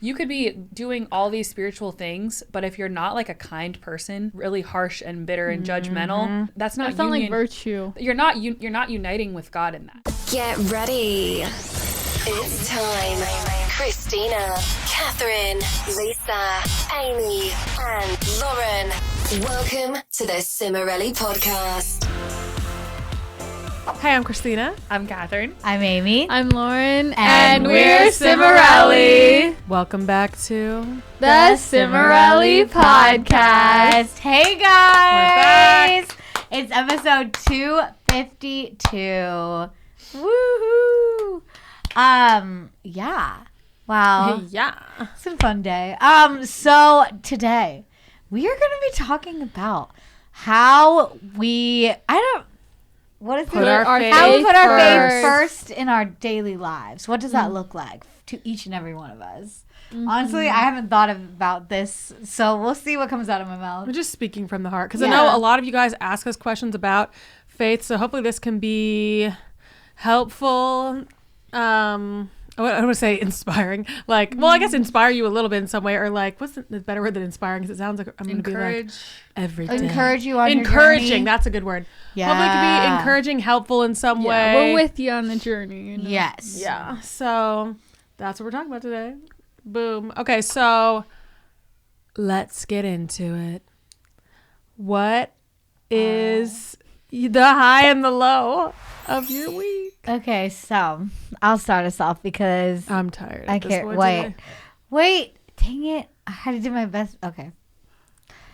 You could be doing all these spiritual things, but if you're not like a kind person, really harsh and bitter and judgmental, that's not like virtue. You're not uniting with God in that. Get ready. It's time. Christina, Catherine, Lisa, Amy, and Lauren. Welcome to the Cimorelli podcast. Hi, I'm Christina. I'm Catherine. I'm Amy. I'm Lauren. And we're Cimorelli. Welcome back to The Cimorelli podcast. Hey guys. We're back. It's episode 252. Woohoo. Yeah. Wow. Yeah. It's been a fun day. So today we are going to be talking about how we how we put our faith first in our daily lives. What does that look like to each and every one of us? Honestly, I haven't thought about this, so we'll see what comes out of my mouth. We're just speaking from the heart because I know a lot of you guys ask us questions about faith, so hopefully this can be helpful. I want to say inspiring. Like, well, I guess inspire you a little bit in some way, or like, what's the better word than inspiring? Because it sounds like I'm going to be like every day. Encourage you on your encouraging. journey. That's a good word. Yeah. Hopefully it can be encouraging, helpful in some way. We're with you on the journey. You know? Yes. Yeah. So that's what we're talking about today. Boom. Okay, so let's get into it. What is the high and the low of your week? Okay, so I'll start us off because I'm tired. I can't wait. Wait, dang it! I had to do my best. Okay.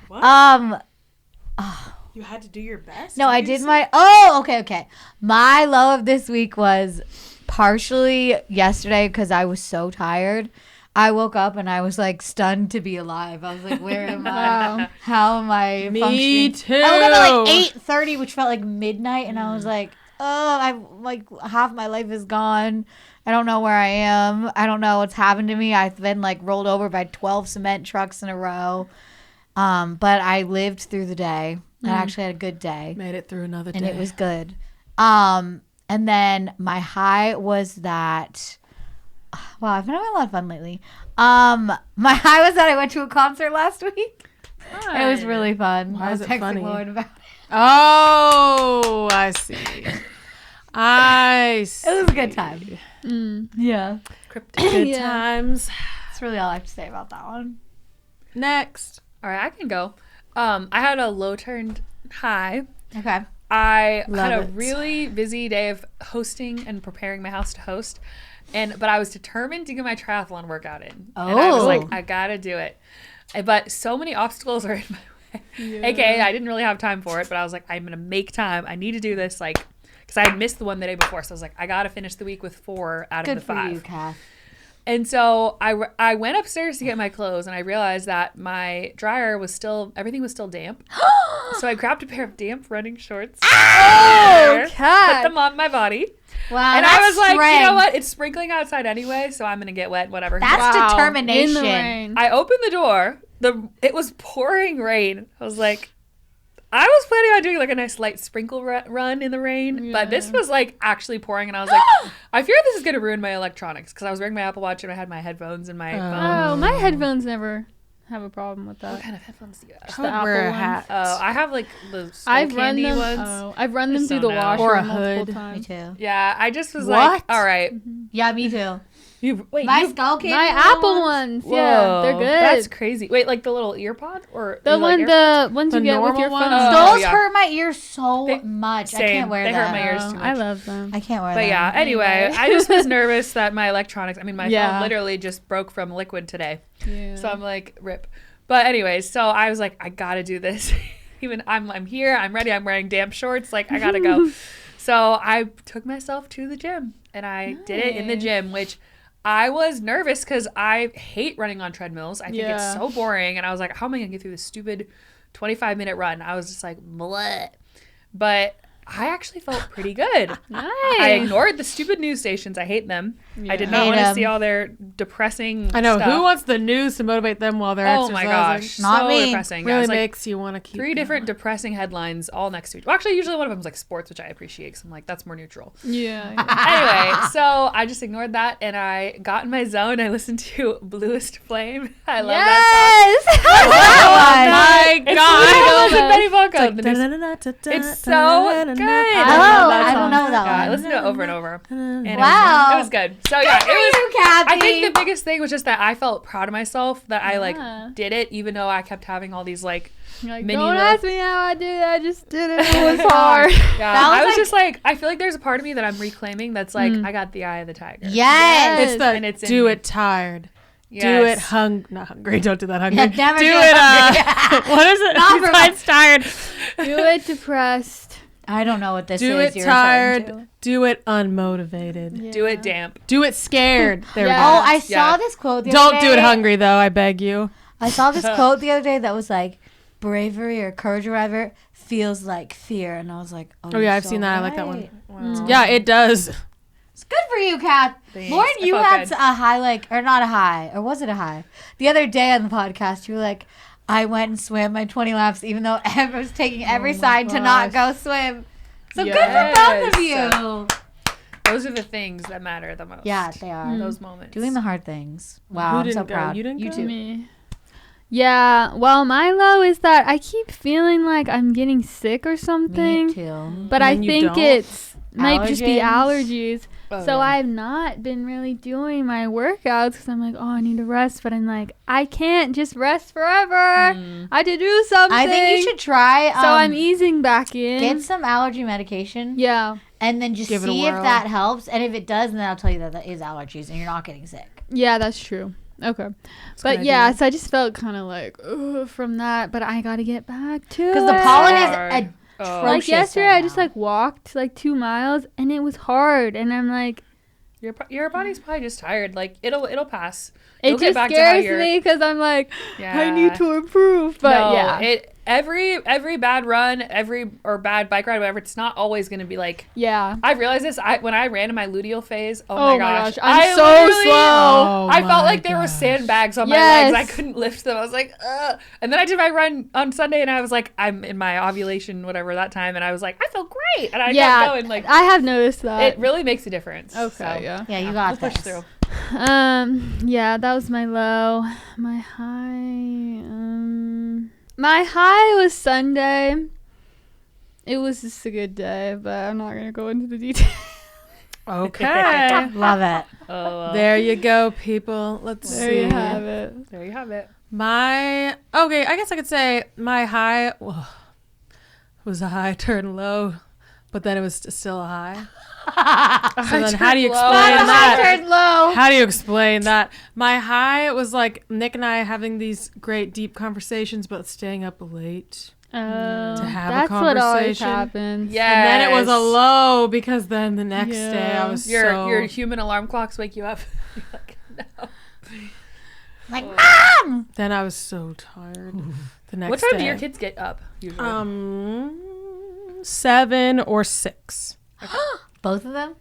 What? You had to do your best? No, I did my. Oh, okay. My low of this week was partially yesterday because I was so tired. I woke up and I was like stunned to be alive. I was like, "Where am I? How am I Me functioning?" too. I woke up at like 8:30, which felt like midnight, and I was like, "Oh, I'm like half my life is gone. I don't know where I am. I don't know what's happened to me. I've been like rolled over by 12 cement trucks in a row." But I lived through the day. I actually had a good day. Made it through another day. And it was good. And then my high was that, wow, I've been having a lot of fun lately. My high was that I went to a concert last week. It was really fun. Why I was is it texting funny? Lauren about it. Oh, I see. It was a good time. Yeah. Good times. That's really all I have to say about that one. Next. All right, I can go. I had a low turned high. Okay. I Love had a it. really busy day of hosting and preparing my house to host. But I was determined to get my triathlon workout in. And I was like, I gotta do it. But so many obstacles are in my way. Yeah. AKA, I didn't really have time for it, but I was like, I'm gonna make time. I need to do this, like, because I had missed the one the day before. So I was like, I gotta finish the week with 4 out of the 5. Good for you, Kath. And so I went upstairs to get my clothes, and I realized that my dryer everything was still damp. So I grabbed a pair of damp running shorts. Oh, Kat. Put them on my body. Wow, And that's I was like, strength. you know what? It's sprinkling outside anyway, so I'm going to get wet, whatever. That's determination. In the rain. I opened the door. It was pouring rain. I was like, I was planning on doing like a nice light sprinkle run in the rain, but this was like actually pouring, and I was like, I fear this is going to ruin my electronics, because I was wearing my Apple Watch and I had my headphones and my phone. Oh, my headphones never have a problem with that. What kind of headphones do you have? I would wear a hat. Oh, I have like the I've run candy them. ones. Oh, I've run them Just through the don't know. washer Or a multiple hood. Me times. too. Yeah, I just was What? like, all right. Yeah, me too. Wait, My skull candy. My Apple ones. Yeah, they're Whoa, good. That's crazy. Wait, like the little ear pod? Or the like ones The you get with normal your ones? phone. Oh, Those yeah. hurt my ears so They- much. I same. can't wear They them. hurt my ears too I much. love them. I can't wear them. But yeah, anyway, I just was nervous that my electronics, my phone literally just broke from liquid today. Yeah. So I'm like, rip. But anyways, so I was like, I gotta do this. Even I'm here, I'm ready, I'm wearing damp shorts, like I gotta go. So I took myself to the gym, and I did it in the gym, which I was nervous because I hate running on treadmills. I think it's so boring. And I was like, how am I going to get through this stupid 25-minute run? I was just like, bleh. But I actually felt pretty good. Nice. I ignored the stupid news stations. I hate them. Yeah. I did not want to see all their depressing I know. stuff. Who wants the news to motivate them while they're Oh exercising? my gosh. Not so me. depressing. Really Yeah, like makes you want to keep 3 different depressing headlines all next to each other. Well, actually, usually one of them is like sports, which I appreciate because I'm like, that's more neutral. Yeah. Anyway, so I just ignored that and I got in my zone. I listened to Bluest Flame. I love that Yes. Oh my song. god. It's Betty Blanco. It's so good. I don't know that I one. listened to it over and over. And Wow. It was good. So yeah, Good for you, Kathy. I think the biggest thing was just that I felt proud of myself that I Yeah. like did it, even though I kept having all these like Like, mini don't little- ask me how I did it. I just did it. It was hard. Yeah, That was I was like- just like, I feel like there's a part of me that I'm reclaiming that's like, I got the eye of the tiger. Yes. It's the And it's in do me. it tired. Yes. Do it not hungry. Don't do that hungry. Yeah, never do do it. it hungry. What is it? Not for Besides tired. Do it depressed. I don't know what this Do is. it you're referring to. tired. Do it unmotivated. Yeah. Do it damp. Do it scared. There Yeah. we Oh, go. I saw this quote the Don't other do it day. hungry though. I beg you. I saw this quote the other day that was like, bravery or courage or whatever feels like fear. And I was like, Oh yeah, you're I've so seen that. I like that right. one. Yeah, it does. It's good for you, Kat. Thanks. Lauren, I you felt had good. a high, like, or not a high, or was it a high? The other day on the podcast, you were like, I went and swam my 20 laps, even though I was taking every sign to not go swim. So good for both of you. Those are the things that matter the most. Yeah, they are. Those moments. Doing the hard things. Wow, Who I'm so didn't go? proud. You didn't go? too. Me. Yeah. Well, my low is that I keep feeling like I'm getting sick or something. Me too. But I And you think don't? it's might just be Allergens? allergies. Oh, So yeah. I've not been really doing my workouts because I'm like, oh, I need to rest. But I'm like, I can't just rest forever. I have to do something. I think you should try. So I'm easing back in. Get some allergy medication. Yeah. And then just Give it a see if whirl. that helps. And if it does, then I'll tell you that that is allergies and you're not getting sick. Yeah, that's true. Okay. But good yeah, idea. so I just felt kind of like, ugh, from that. But I got to get back to it. Because the pollen is Hard. atrocious. Like yesterday, right I just now. like walked like 2 miles and it was hard. And I'm like, Your body's probably just tired. Like it'll pass. it You'll get just back to how scares you're- me because I'm like, I Yeah. need to improve. But No, yeah. every bad run, or bad bike ride, whatever, it's not always gonna be like. Yeah. I realized this when I ran in my luteal phase. Oh, Oh my gosh, I'm I so literally- slow. Oh I felt my like there were gosh. sandbags on my Yes. legs. I couldn't lift them. I was like, ugh. And then I did my run on Sunday, and I was like, I'm in my ovulation, whatever that time, and I was like, I feel great, and I Yeah. kept going. Like I have noticed that. it really makes a difference. Okay. So, Yeah. Yeah, you got we'll this. push through. Yeah, that was my low. My high was Sunday. It was just a good day, but I'm not gonna go into the details. Okay. Love it. Oh, well. There you go, people. Let's There see. you have it. There you have it. I guess I could say my high was a high turned low, but then it was still a high. So then how do you explain that? Turned low. How do you explain that? My high was like Nick and I having these great deep conversations, but staying up late. Oh, have a that's what always conversation. happens. Yeah. And then it was a low because then the next day I Yeah. was Your human alarm clocks wake you up. You're like, no. Like, Mom! then I was so tired. The next What time day. do your kids get up usually? 7 or 6. Both of them?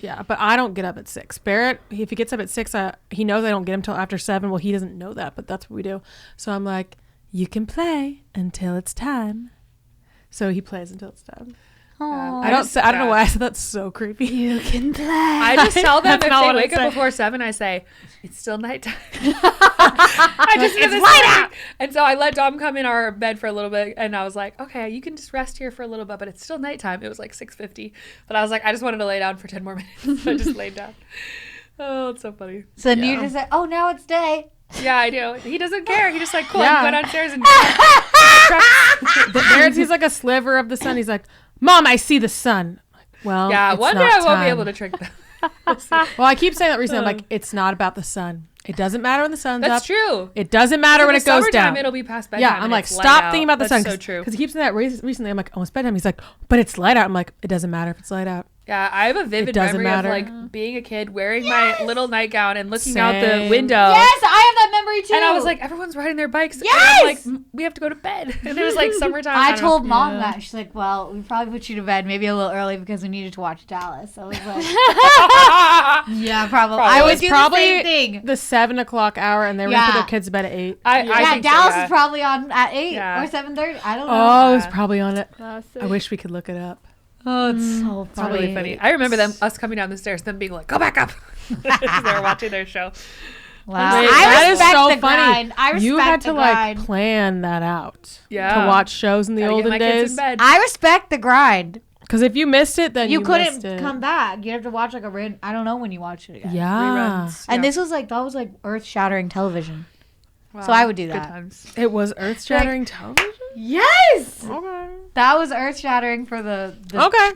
Yeah, but I don't get up at 6. Barrett, if he gets up at 6, he knows I don't get him till after 7. Well, he doesn't know that, but that's what we do. So I'm like, you can play until it's time. So he plays until it's time. Oh. I don't know why I said that's so creepy. You can play. I just tell them That's if not they what I wake up say. before 7, I say, it's still nighttime. I just give this light out. And so I let Dom come in our bed for a little bit, and I was like, okay, you can just rest here for a little bit, but it's still nighttime. It was like 6:50. But I was like, I just wanted to lay down for 10 more minutes. So I just laid down. Oh, it's so funny. So then you just like, oh, now it's day. Yeah, I do. He doesn't care. He just like, cool, Yeah. I can go downstairs and Barrett sees like a sliver of the sun. He's like, Mom, I see the sun. I'm like, well, yeah, it's one day not I won't be time. able to trick them. Well, I keep saying that recently. I'm like, it's not about the sun. It doesn't matter when the sun's That's up. true. It doesn't matter when In it the goes summertime, down. It'll be past bedtime. Yeah, I'm and like, it's light stop out. thinking about the sun. That's so true. Because he keeps saying that recently. I'm like, oh, it's bedtime. He's like, but it's light out. I'm like, it doesn't matter if it's light out. Yeah, I have a vivid doesn't memory matter. of like being a kid wearing my little nightgown and looking out the Same. window. Yes, I have that memory me too. And I was like, everyone's riding their bikes. Yes! And I'm like, we have to go to bed. And it was like summertime. I told mom that. She's like, well, we probably put you to bed maybe a little early because we needed to watch Dallas. I was like, yeah, probably. I would do the same thing. The 7 o'clock hour, and they were going to put their kids to bed at 8. I think Dallas so, is probably on at 8 or 7:30. I don't know. Oh, it's probably on it. I wish we could look it up. Oh, it's so funny. Really funny. I remember us coming down the stairs, them being like, go back up. Because they were watching their show. Wow. Wait, that is so funny. Grind. I respect you had to grind. Plan that out. Yeah. To watch shows in the olden days. I respect the grind. Because if you missed it, then you couldn't come back. You have to watch like a I don't know when you watch it again. Yeah. Reruns. And that was like earth-shattering television. Wow. So I would do that. Good times. It was earth-shattering television? Yes! Okay. That was earth-shattering for the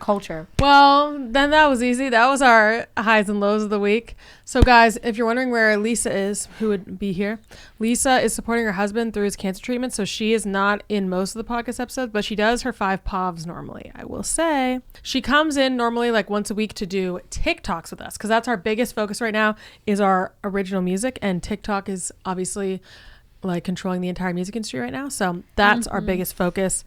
culture. Well, then that was easy. That was our highs and lows of the week. So, guys, if you're wondering where Lisa is, who would be here, Lisa is supporting her husband through his cancer treatment. So she is not in most of the podcast episodes, but she does her 5 POVs normally, I will say. She comes in normally like once a week to do TikToks with us because that's our biggest focus right now is our original music. And TikTok is obviously like controlling the entire music industry right now. So that's our biggest focus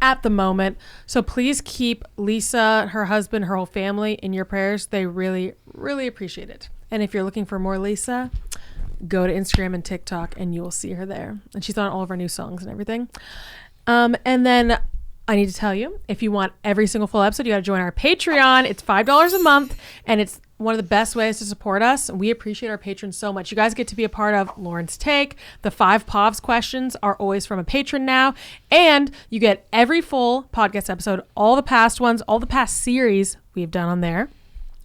at the moment. So please keep Lisa, her husband, her whole family in your prayers. They really, really appreciate it. And if you're looking for more Lisa, go to Instagram and TikTok and you will see her there. And she's on all of our new songs and everything. And then I need to tell you, if you want every single full episode, you got to join our Patreon. It's $5 a month and it's one of the best ways to support us. We appreciate our patrons so much. You guys get to be a part of Lauren's Take. The 5 POVs questions are always from a patron now. And you get every full podcast episode, all the past ones, all the past series we've done on there.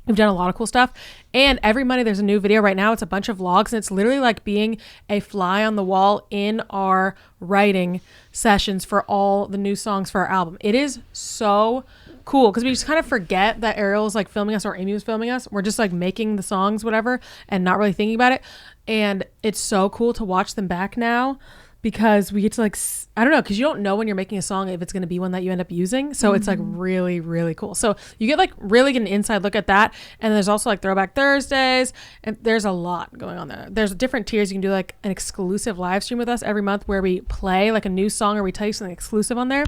We've done a lot of cool stuff. And every Monday there's a new video. Right now it's a bunch of vlogs and it's literally like being a fly on the wall in our writing sessions for all the new songs for our album. It is so cool because we just kind of forget that Ariel is like filming us or Amy was filming us. We're just like making the songs, whatever, and not really thinking about it. And it's so cool to watch them back now because we get to like, I don't know, because you don't know when you're making a song if it's going to be one that you end up using. So it's like really, really cool. So you get like really get an inside look at that. And there's also like Throwback Thursdays and there's a lot going on there. There's different tiers. You can do like an exclusive live stream with us every month where we play like a new song or we tell you something exclusive on there,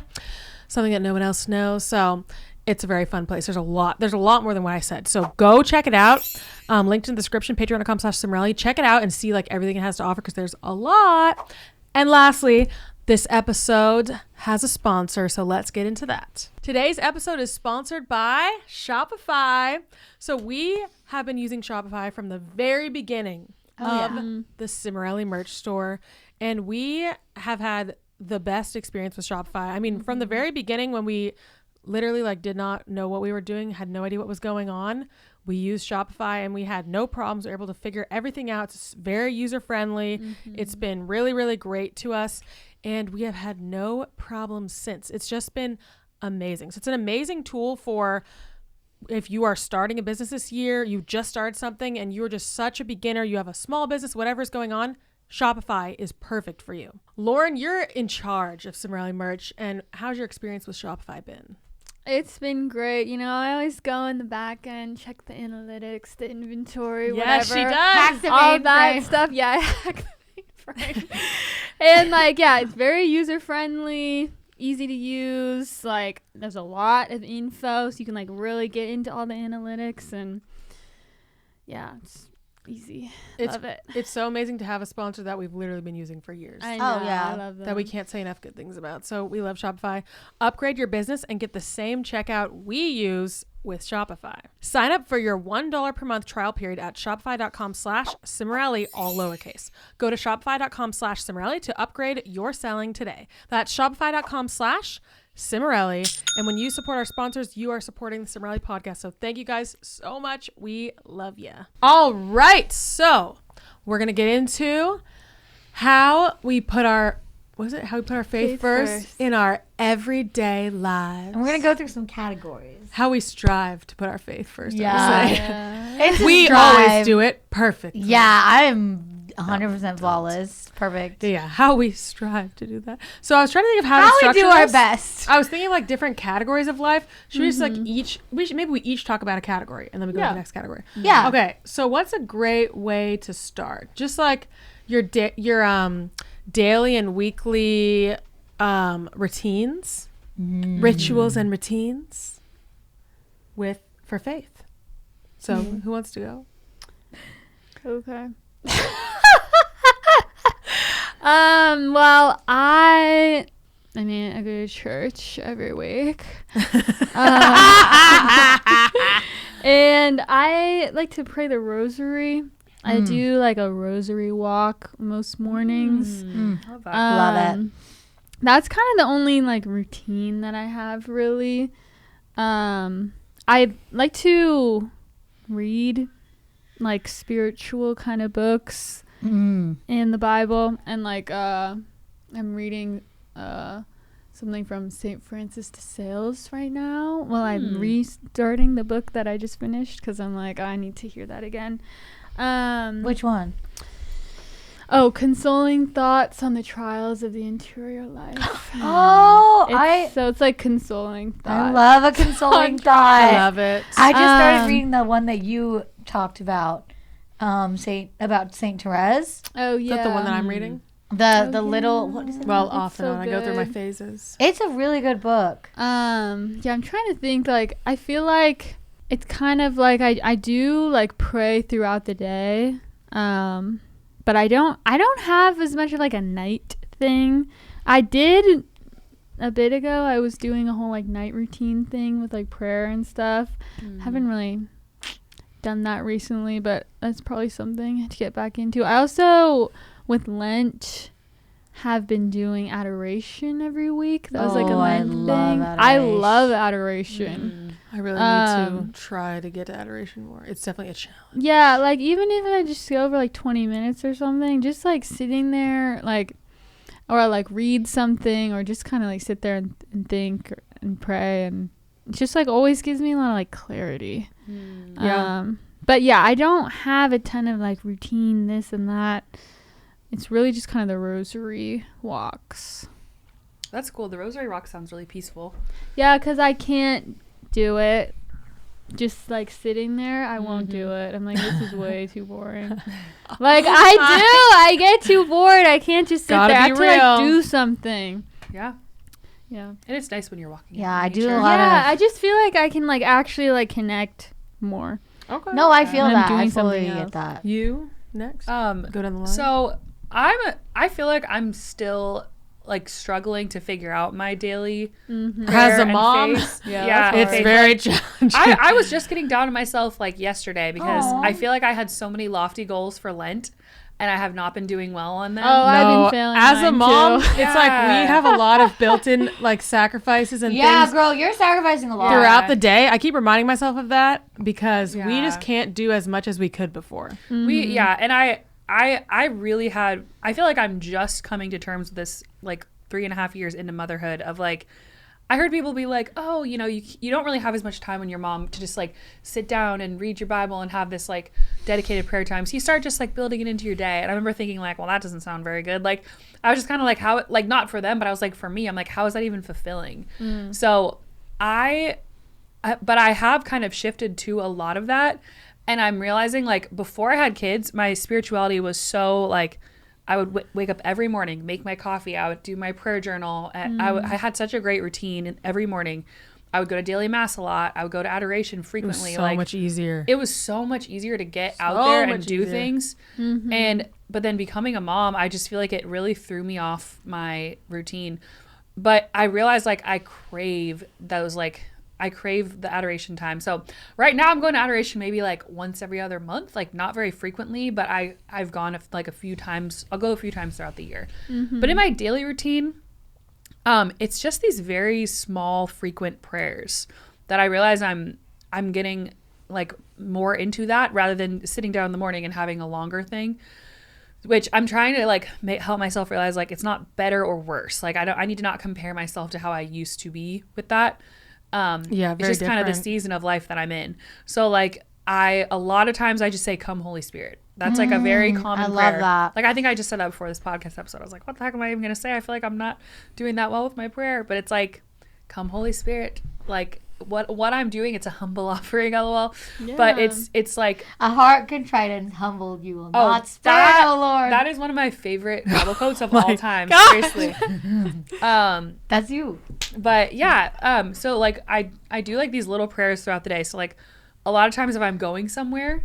something that no one else knows. So it's a very fun place. There's a lot more than what I said. So go check it out. Linked in the description, patreon.com/Cimorelli. Check it out and see like everything it has to offer because there's a lot. And lastly, this episode has a sponsor, so let's get into that. Today's episode is sponsored by Shopify. So we have been using Shopify from the very beginning of the Cimorelli merch store, and we have had the best experience with Shopify. I mean, from the very beginning when we literally like did not know what we were doing, had no idea what was going on, we used Shopify and we had no problems. We were able to figure everything out. It's very user-friendly. It's been really, really great to us. And we have had no problems since. It's just been amazing. So it's an amazing tool for if you are starting a business this year, you just started something and you're just such a beginner, you have a small business, whatever's going on, Shopify is perfect for you. Lauren, you're in charge of Cimorelli merch. And how's your experience with Shopify been? It's been great. You know, I always go in the back end, check the analytics, the inventory, yes, whatever. She does. Hack the all mainframe. that stuff. Yeah, I hack the mainframe. And like, yeah, it's very user friendly, easy to use. Like, there's a lot of info, so you can like really get into all the analytics, and yeah, it's easy. Love it. It's so amazing to have a sponsor that we've literally been using for years. I know. I love them. That we can't say enough good things about. So we love Shopify. Upgrade your business and get the same checkout we use with Shopify. Sign up for your $1 per month trial period at shopify.com/Cimorelli, all lowercase. Go to shopify.com/Cimorelli to upgrade your selling today. That's shopify.com/Cimorelli. And when you support our sponsors, you are supporting the Cimorelli podcast. So thank you guys so much. We love you. All right. So we're going to get into how we put our faith first in our everyday lives. And we're going to go through some categories. How we strive to put our faith first. Yeah. We always do it perfect. Yeah, I am 100% flawless. Perfect. Yeah, how we strive to do that. So I was trying to think of how to structure we do our this. best. I was thinking like different categories of life. Should we just like maybe we each talk about a category and then we go to the next category. Yeah. Okay, so what's a great way to start? Just like your daily and weekly routines, rituals and routines for faith. So who wants to go? Okay. Well, I mean, I go to church every week. And I like to pray the rosary. I do like a rosary walk most mornings. Love it. That's kind of the only like routine that I have, really. I like to read like spiritual kind of books in the Bible, and like I'm reading something from St. Francis de Sales right now. Well, I'm restarting the book that I just finished because I'm like, I need to hear that again. Which one? Oh, Consoling Thoughts on the Trials of the Interior Life. So it's like consoling thoughts. I love a consoling thought. I love it. I just started reading the one that you talked about, Saint Therese. Oh yeah. Is that the one that I'm reading? The little, what is it? Well, off and so on. I go through my good. phases. It's a really good book. Yeah, I'm trying to think. Like, I feel like it's kind of like I do like pray throughout the day. But I don't have as much of like a night thing. I did a bit ago. I was doing a whole like night routine thing with like prayer and stuff. Haven't really done that recently, but that's probably something to get back into. I also, with Lent, have been doing adoration every week. That was like a Lent thing. I love adoration. I really need to try to get to adoration more. It's definitely a challenge. Yeah, like even if I just go over like 20 minutes or something, just like sitting there, like, or like read something, or just kind of like sit there and think and pray, and it just like always gives me a lot of like clarity. But yeah, I don't have a ton of like routine, this and that. It's really just kind of the rosary walks. That's cool. The rosary walk sounds really peaceful. Yeah, because I can't do it just like sitting there. I won't do it. I'm like, this is way too boring. Like I get too bored. I can't just sit there. I have to like do something. Yeah. And it's nice when you're walking. Yeah, I do nature. a lot of. Yeah, I just feel like I can like actually like connect more. Okay. No, I feel I'm that. doing I fully something get else. that. You next? Go down the line. So I feel like I'm still like struggling to figure out my daily As a mom, it's very challenging. I was just getting down on myself like yesterday because I feel like I had so many lofty goals for Lent and I have not been doing well on them. I've been failing as a mom, too. it's like we have a lot of built-in like sacrifices and things girl, you're sacrificing a lot throughout the day. I keep reminding myself of that because we Yeah. just can't do as much as we could before. And I really had, I feel like I'm just coming to terms with this like 3.5 years into motherhood of like, I heard people be like, oh, you know, you don't really have as much time when you're mom to just like sit down and read your Bible and have this like dedicated prayer time. So you start just like building it into your day. And I remember thinking like, well, that doesn't sound very good. Like I was just kind of like, how, like not for them, but I was like, for me, I'm like, how is that even fulfilling? So but I have kind of shifted to a lot of that. And I'm realizing like before I had kids, my spirituality was so like, I would wake up every morning, make my coffee. I would do my prayer journal. I had such a great routine. And every morning I would go to daily mass a lot. I would go to adoration frequently. It was so much easier. It was so much easier to get out there and do things. But then becoming a mom, I just feel like it really threw me off my routine. But I realized like I crave those like, I crave the adoration time. So right now I'm going to adoration maybe like once every other month, like not very frequently, but I've gone like a few times. I'll go a few times throughout the year. But in my daily routine, it's just these very small, frequent prayers that I realize I'm getting like more into that rather than sitting down in the morning and having a longer thing, which I'm trying to like help myself realize like it's not better or worse. Like I need to not compare myself to how I used to be with that. It's just kind of the season of life that I'm in. So like a lot of times I just say, come Holy Spirit. That's like a very common prayer. I love that. Like I think I just said that before this podcast episode. I was like, what the heck am I even going to say? I feel like I'm not doing that well with my prayer, but it's like, come Holy Spirit. Like what I'm doing. It's a humble offering, lol. Yeah. But it's like a heart contrite and humble you will not spare, O Lord. That is one of my favorite Bible quotes of all time. Seriously. That's you. But yeah, so like I do like these little prayers throughout the day. So like a lot of times if I'm going somewhere,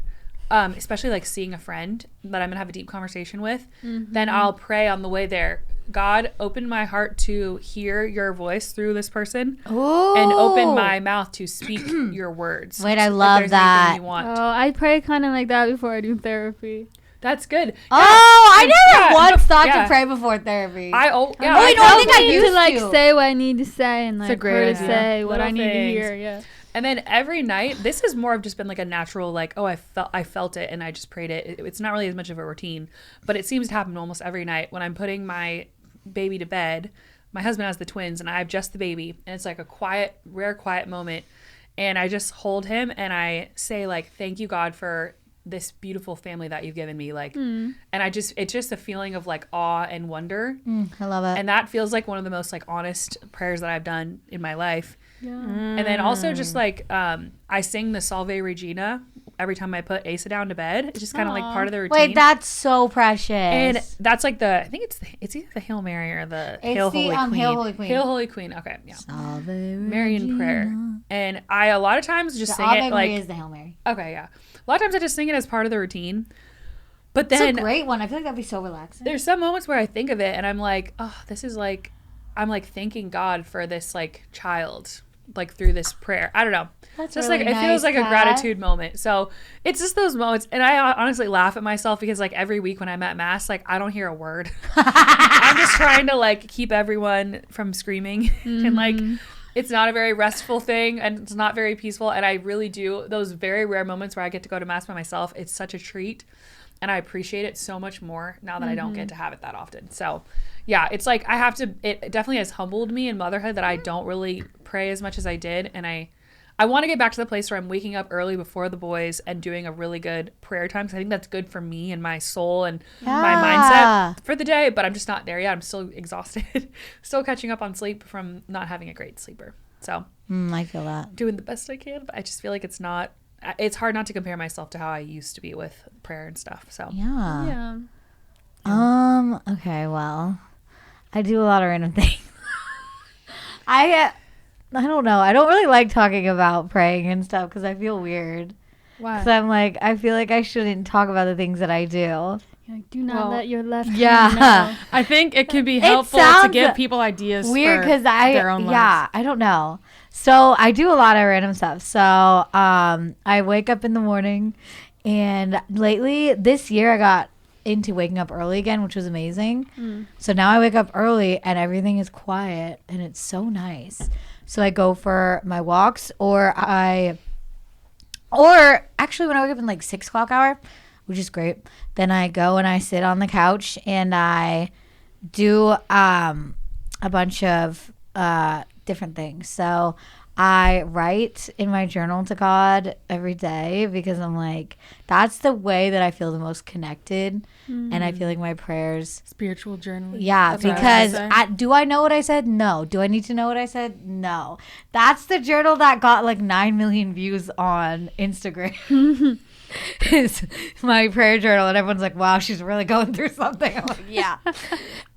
especially like seeing a friend that I'm gonna have a deep conversation with, then I'll pray on the way there. God, open my heart to hear your voice through this person. Ooh. And open my mouth to speak your words. Wait, I love that. Oh, I pray kind of like that before I do therapy. That's good. Oh, I never once thought to pray before therapy. I think I used to like say what I need to say and like to say what I need to hear. Yeah. And then every night, this has more of just been like a natural, like, oh, I felt it and I just prayed it. It's not really as much of a routine, but it seems to happen almost every night when I'm putting my baby to bed. My husband has the twins and I have just the baby, and it's like a rare quiet moment, and I just hold him and I say like, thank you, God, for this beautiful family that you've given me, like, and it's just a feeling of like awe and wonder. I love it. And that feels like one of the most like honest prayers that I've done in my life. Yeah. And then also just like I sing the Salve Regina every time I put Asa down to bed. It's just kind of like part of the routine. Wait, that's so precious. And that's like I think it's either the Hail Mary or the Hail Holy Queen. Hail Holy Queen. Hail Holy Queen. Okay, yeah. Salve Marian prayer. And I a lot of times just sing it like. is the Hail Mary. Okay, yeah. A lot of times I just sing it as part of the routine. But then it's a great one. I feel like that'd be so relaxing. There's some moments where I think of it and I'm like, oh, this is like, I'm like thanking God for this like child, like through this prayer. I don't know. That's just really like nice, it feels like a gratitude moment. So it's just those moments, and I honestly laugh at myself because like every week when I'm at mass, like I don't hear a word. I'm just trying to like keep everyone from screaming, and like it's not a very restful thing, and it's not very peaceful. And I really do those very rare moments where I get to go to mass by myself. It's such a treat, and I appreciate it so much more now that I don't get to have it that often. So yeah, it's like it definitely has humbled me in motherhood that I don't really pray as much as I did, and I want to get back to the place where I'm waking up early before the boys and doing a really good prayer time, because I think that's good for me and my soul and my mindset for the day, but I'm just not there yet. I'm still exhausted, still catching up on sleep from not having a great sleeper. So I feel that. Doing the best I can, but I just feel like it's hard not to compare myself to how I used to be with prayer and stuff. So yeah. Okay, well, I do a lot of random things. I don't know. I don't really like talking about praying and stuff because I feel weird. Why? Because I'm like, I feel like I shouldn't talk about the things that I do. Like, do not let your left hand know. I think it can be helpful to give people ideas weird for their own lives. Yeah, I don't know. So I do a lot of random stuff. So I wake up in the morning, and lately this year I got into waking up early again, which was amazing. So now I wake up early and everything is quiet and it's so nice. So I go for my walks, or actually when I wake up in like 6 o'clock hour, which is great, then I go and I sit on the couch and I do a bunch of different things. So I write in my journal to God every day because I'm like, that's the way that I feel the most connected. And I feel like my prayers. Spiritual journaling. Yeah, because do I know what I said? No. Do I need to know what I said? No. That's the journal that got like 9 million views on Instagram. Is my prayer journal, and everyone's like, wow, she's really going through something. I'm like, yeah.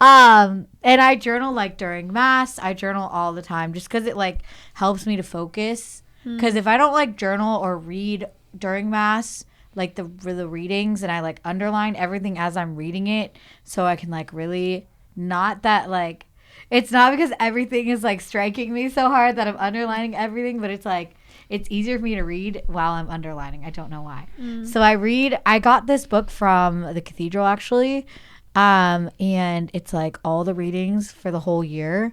And I journal like during mass. I journal all the time just because it like helps me to focus. Because if I don't like journal or read during mass, like the readings, and I like underline everything as I'm reading it, so I can like really not that like, it's not because everything is like striking me so hard that I'm underlining everything, but it's like, it's easier for me to read while I'm underlining. I don't know why. So I got this book from the cathedral actually. And it's like all the readings for the whole year.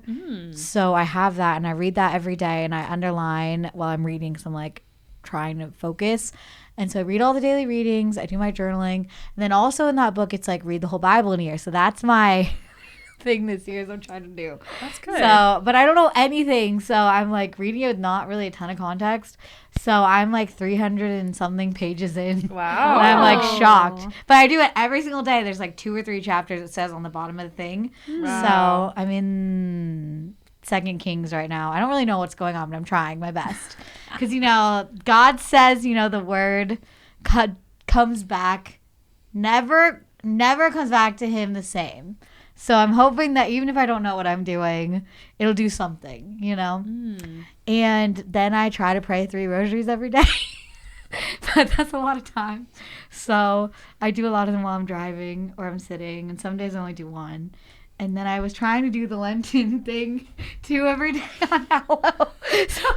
So I have that and I read that every day and I underline while I'm reading. So I'm like trying to focus. And so I read all the daily readings. I do my journaling. And then also in that book, it's like read the whole Bible in a year. So that's my thing this year is I'm trying to do. That's good. So, but I don't know anything. So I'm like reading it with not really a ton of context. So I'm like 300 and something pages in. Wow. And I'm like shocked. But I do it every single day. There's like 2 or 3 chapters it says on the bottom of the thing. Wow. So, I mean, Second Kings right now. I don't really know what's going on, but I'm trying my best. Because, God says, the word comes back, never comes back to him the same. So I'm hoping that even if I don't know what I'm doing, it'll do something, And then I try to pray 3 rosaries every day. But that's a lot of time. So I do a lot of them while I'm driving or I'm sitting. And some days I only do 1. And then I was trying to do the Lenten thing 2 every day on Hallow. So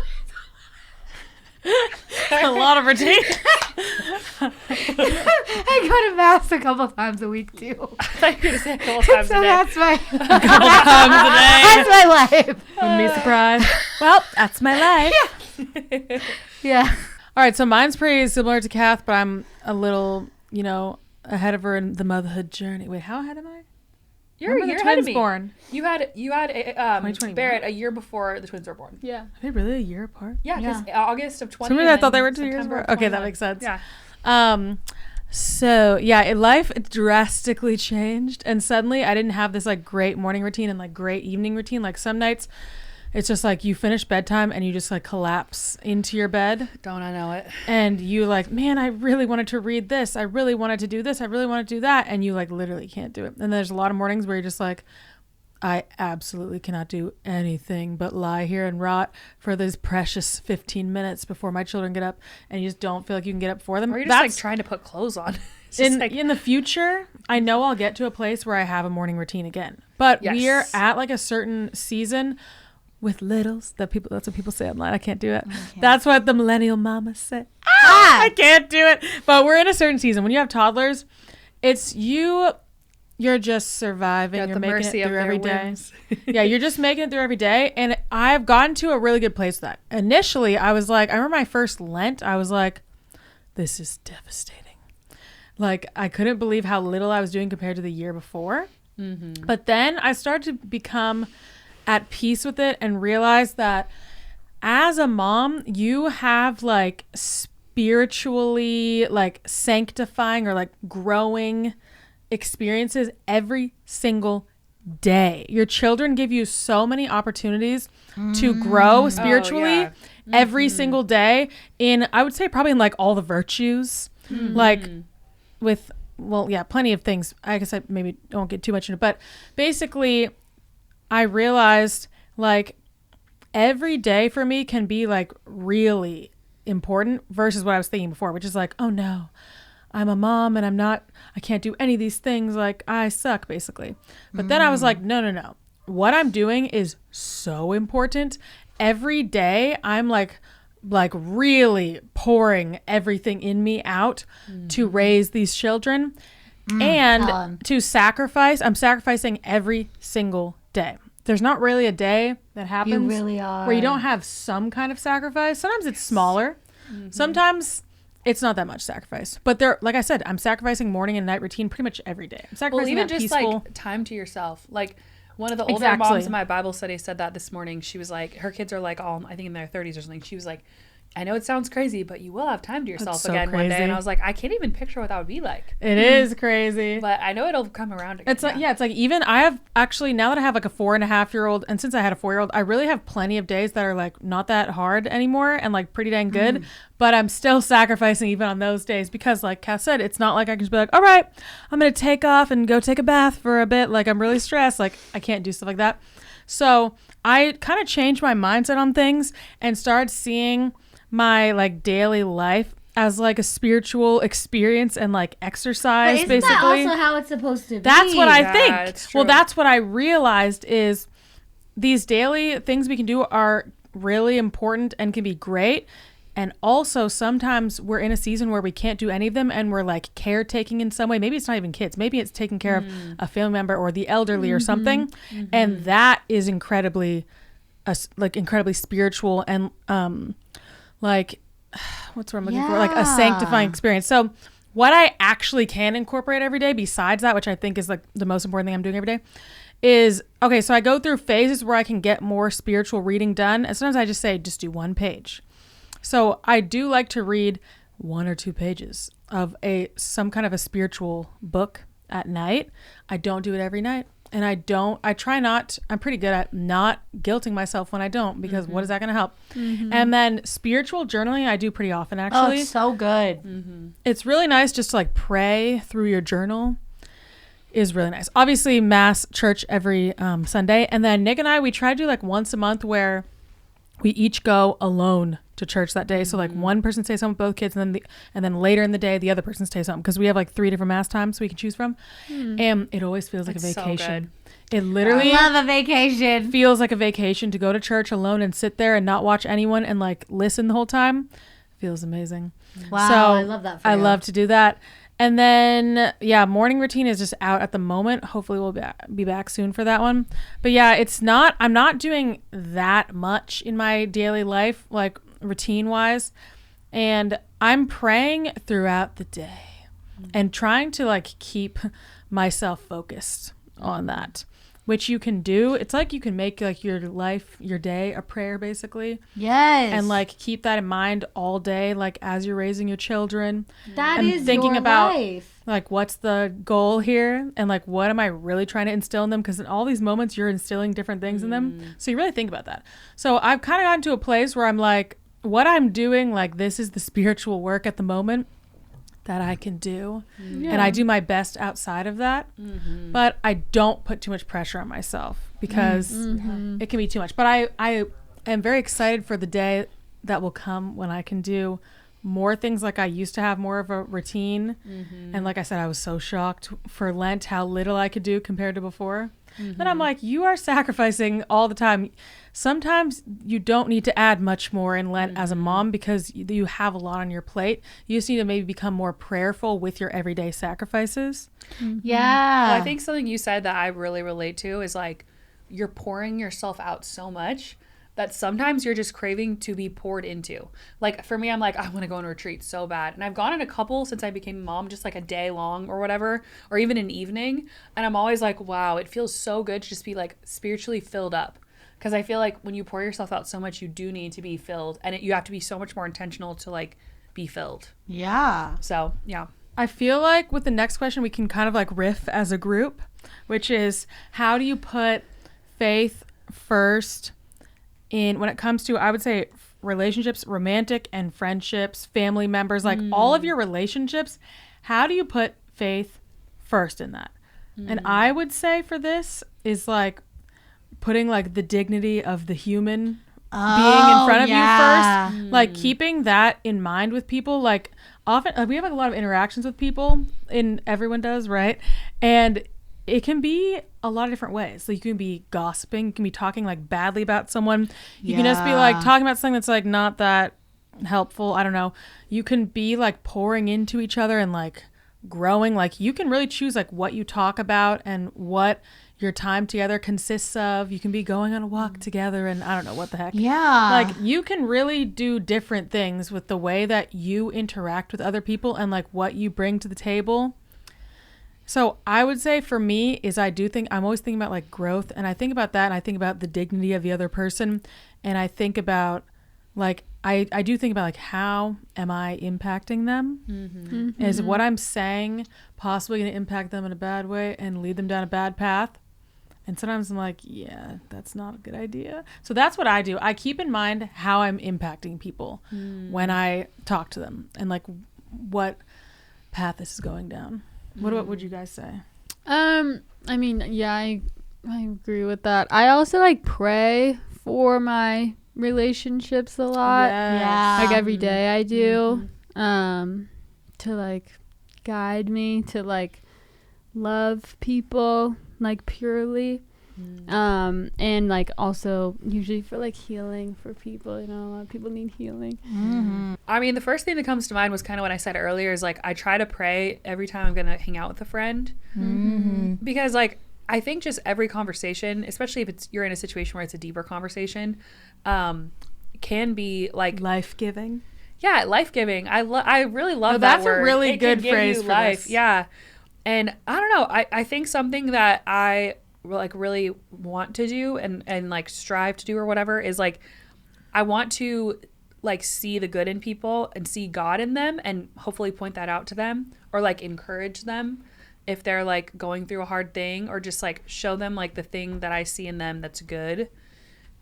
a lot of routine. I go to mass a couple times a week too. I thought you were going to say a couple times a day. That's my A couple times a day. That's my life. Wouldn't be surprised. Well, that's my life. Yeah. All right, so mine's pretty similar to Kath, but I'm a little, ahead of her in the motherhood journey. Wait, how ahead am I? You're a year the ahead of twins me. born? You had Barrett a year before the twins were born. Yeah. Are they really a year apart? Yeah, because August of 20. Somebody I thought they were 2 years apart. Okay, that makes sense. Yeah. So yeah, life drastically changed, and suddenly I didn't have this like great morning routine and like great evening routine. Like some nights, it's just like you finish bedtime and you just like collapse into your bed. Don't I know it? And you like, man, I really wanted to read this. I really wanted to do this. I really wanted to do that. And you like literally can't do it. And there's a lot of mornings where you're just like, I absolutely cannot do anything but lie here and rot for those precious 15 minutes before my children get up, and you just don't feel like you can get up for them. Or you're just like trying to put clothes on. In the future, I know I'll get to a place where I have a morning routine again. But we're at like a certain season with littles. That's what people say online. I can't do it. Okay. That's what the millennial mamas say. I can't do it. But we're in a certain season. When you have toddlers, it's you're just surviving. You're making it through every day. Yeah, you're just making it through every day. And I've gotten to a really good place with that. Initially, I was like, I remember my first Lent, I was like, this is devastating. Like, I couldn't believe how little I was doing compared to the year before. Mm-hmm. But then I started to become at peace with it and realize that as a mom, you have like spiritually like sanctifying or like growing experiences every single day. Your children give you so many opportunities to grow spiritually every single day in, I would say probably in like all the virtues, like with, plenty of things. I guess I maybe don't get too much into it, but basically I realized like every day for me can be like really important versus what I was thinking before, which is like, oh no, I'm a mom and I can't do any of these things. Like I suck basically. But then I was like, no. What I'm doing is so important. Every day I'm like really pouring everything in me out to raise these children and to sacrifice. I'm sacrificing every single day. There's not really a day that happens where you don't have some kind of sacrifice. Sometimes it's smaller. Sometimes it's not that much sacrifice. But like I said, I'm sacrificing morning and night routine pretty much every day. I'm sacrificing even that just peaceful. like time to yourself. Like one of the older moms in my Bible study said that this morning. She was like, her kids are like all, I think in their 30s or something. She was like, I know it sounds crazy, but you will have time to yourself again one day. And I was like, I can't even picture what that would be like. It is crazy. But I know it'll come around again. It's like, it's like even I have actually, now that I have like a 4.5-year-old, and since I had a 4-year-old, I really have plenty of days that are like not that hard anymore and like pretty dang good. But I'm still sacrificing even on those days because like Kath said, it's not like I can just be like, all right, I'm going to take off and go take a bath for a bit. Like I'm really stressed. Like I can't do stuff like that. So I kind of changed my mindset on things and started seeing my like daily life as like a spiritual experience and like exercise. But isn't basically that also how it's supposed to be? That's what I think. It's true. Well, that's what I realized is these daily things we can do are really important and can be great. And also sometimes we're in a season where we can't do any of them and we're like caretaking in some way. Maybe it's not even kids. Maybe it's taking care of a family member or the elderly or something. And that is incredibly spiritual and like, what's what I'm looking for? Like a sanctifying experience. So what I actually can incorporate every day besides that, which I think is like the most important thing I'm doing every day, is, okay, so I go through phases where I can get more spiritual reading done. And sometimes I just say, just do 1 page. So I do like to read 1 or 2 pages of some kind of a spiritual book at night. I don't do it every night. And I try not, I'm pretty good at not guilting myself when I don't, because what is that going to help? And then spiritual journaling, I do pretty often, actually. Oh, it's so good. It's really nice just to like pray through your journal is really nice. Obviously mass church every Sunday. And then Nick and I, we try to do like once a month where we each go alone to church that day. So like one person stays home with both kids, and then later in the day the other person stays home, because we have like 3 different mass times we can choose from. And it always feels like a vacation. So it literally I love a vacation. feels like a vacation to go to church alone and sit there and not watch anyone and like listen the whole time. Feels amazing. Wow, So I love that for I you. love to do that. And then, yeah, morning routine is just out at the moment. Hopefully we'll be back soon for that one. But yeah, I'm not doing that much in my daily life, like routine wise. And I'm praying throughout the day and trying to like keep myself focused on that, which you can do. It's like you can make like your life, your day a prayer, basically. Yes. And like keep that in mind all day, like as you're raising your children. That and is thinking your about life. like what's the goal here, and like what am I really trying to instill in them, because in all these moments you're instilling different things in them, so you really think about that. So I've kind of gotten to a place where I'm like, what I'm doing, like this is the spiritual work at the moment that I can do, and I do my best outside of that, but I don't put too much pressure on myself, because it can be too much. But I am very excited for the day that will come when I can do more things like I used to have more of a routine. And like I said, I was so shocked for Lent how little I could do compared to before. Then I'm like, you are sacrificing all the time. Sometimes you don't need to add much more in Lent as a mom, because you have a lot on your plate. You just need to maybe become more prayerful with your everyday sacrifices. Yeah. Well, I think something you said that I really relate to is like you're pouring yourself out so much that sometimes you're just craving to be poured into. Like for me, I'm like, I want to go on a retreat so bad. And I've gone on a couple since I became a mom, just like a day long or whatever, or even an evening. And I'm always like, wow, it feels so good to just be like spiritually filled up. Because I feel like when you pour yourself out so much, you do need to be filled. And you have to be so much more intentional to like be filled. Yeah. So, yeah. I feel like with the next question, we can kind of like riff as a group, which is, how do you put faith first in when it comes to, I would say, relationships, romantic and friendships, family members, like all of your relationships? How do you put faith first in that? And I would say for this is like putting like the dignity of the human being in front of you first, like keeping that in mind with people. Like often we have like a lot of interactions with people, and everyone does, right? And it can be a lot of different ways. So you can be gossiping, you can be talking like badly about someone. You can just be like talking about something that's like not that helpful. I don't know. You can be like pouring into each other and like growing. Like you can really choose like what you talk about and what your time together consists of. You can be going on a walk together and I don't know what the heck. Yeah. Like you can really do different things with the way that you interact with other people and like what you bring to the table. So I would say for me is I'm always thinking about like growth, and I think about that, and I think about the dignity of the other person, and I think about like I do think about like, how am I impacting them? Is what I'm saying possibly going to impact them in a bad way and lead them down a bad path? And sometimes I'm like, yeah, that's not a good idea. So that's what I do. I keep in mind how I'm impacting people when I talk to them, and like what path this is going down. What would you guys say? I mean, yeah, I agree with that. I also like pray for my relationships a lot. Yeah. Like every day I do. To like guide me to like love people like purely. And like also usually for like healing for people, you know, a lot of people need healing. I mean, the first thing that comes to mind was kind of what I said earlier is like, I try to pray every time I'm going to hang out with a friend, because like, I think just every conversation, especially if you're in a situation where it's a deeper conversation, can be like Life-giving. Yeah, life-giving. I really love that that's word. a really It good can give phrase you for life. this. Yeah. And I don't know. I think something that I like really want to do and like strive to do or whatever is like, I want to like see the good in people and see God in them and hopefully point that out to them or like encourage them if they're like going through a hard thing, or just like show them like the thing that I see in them that's good.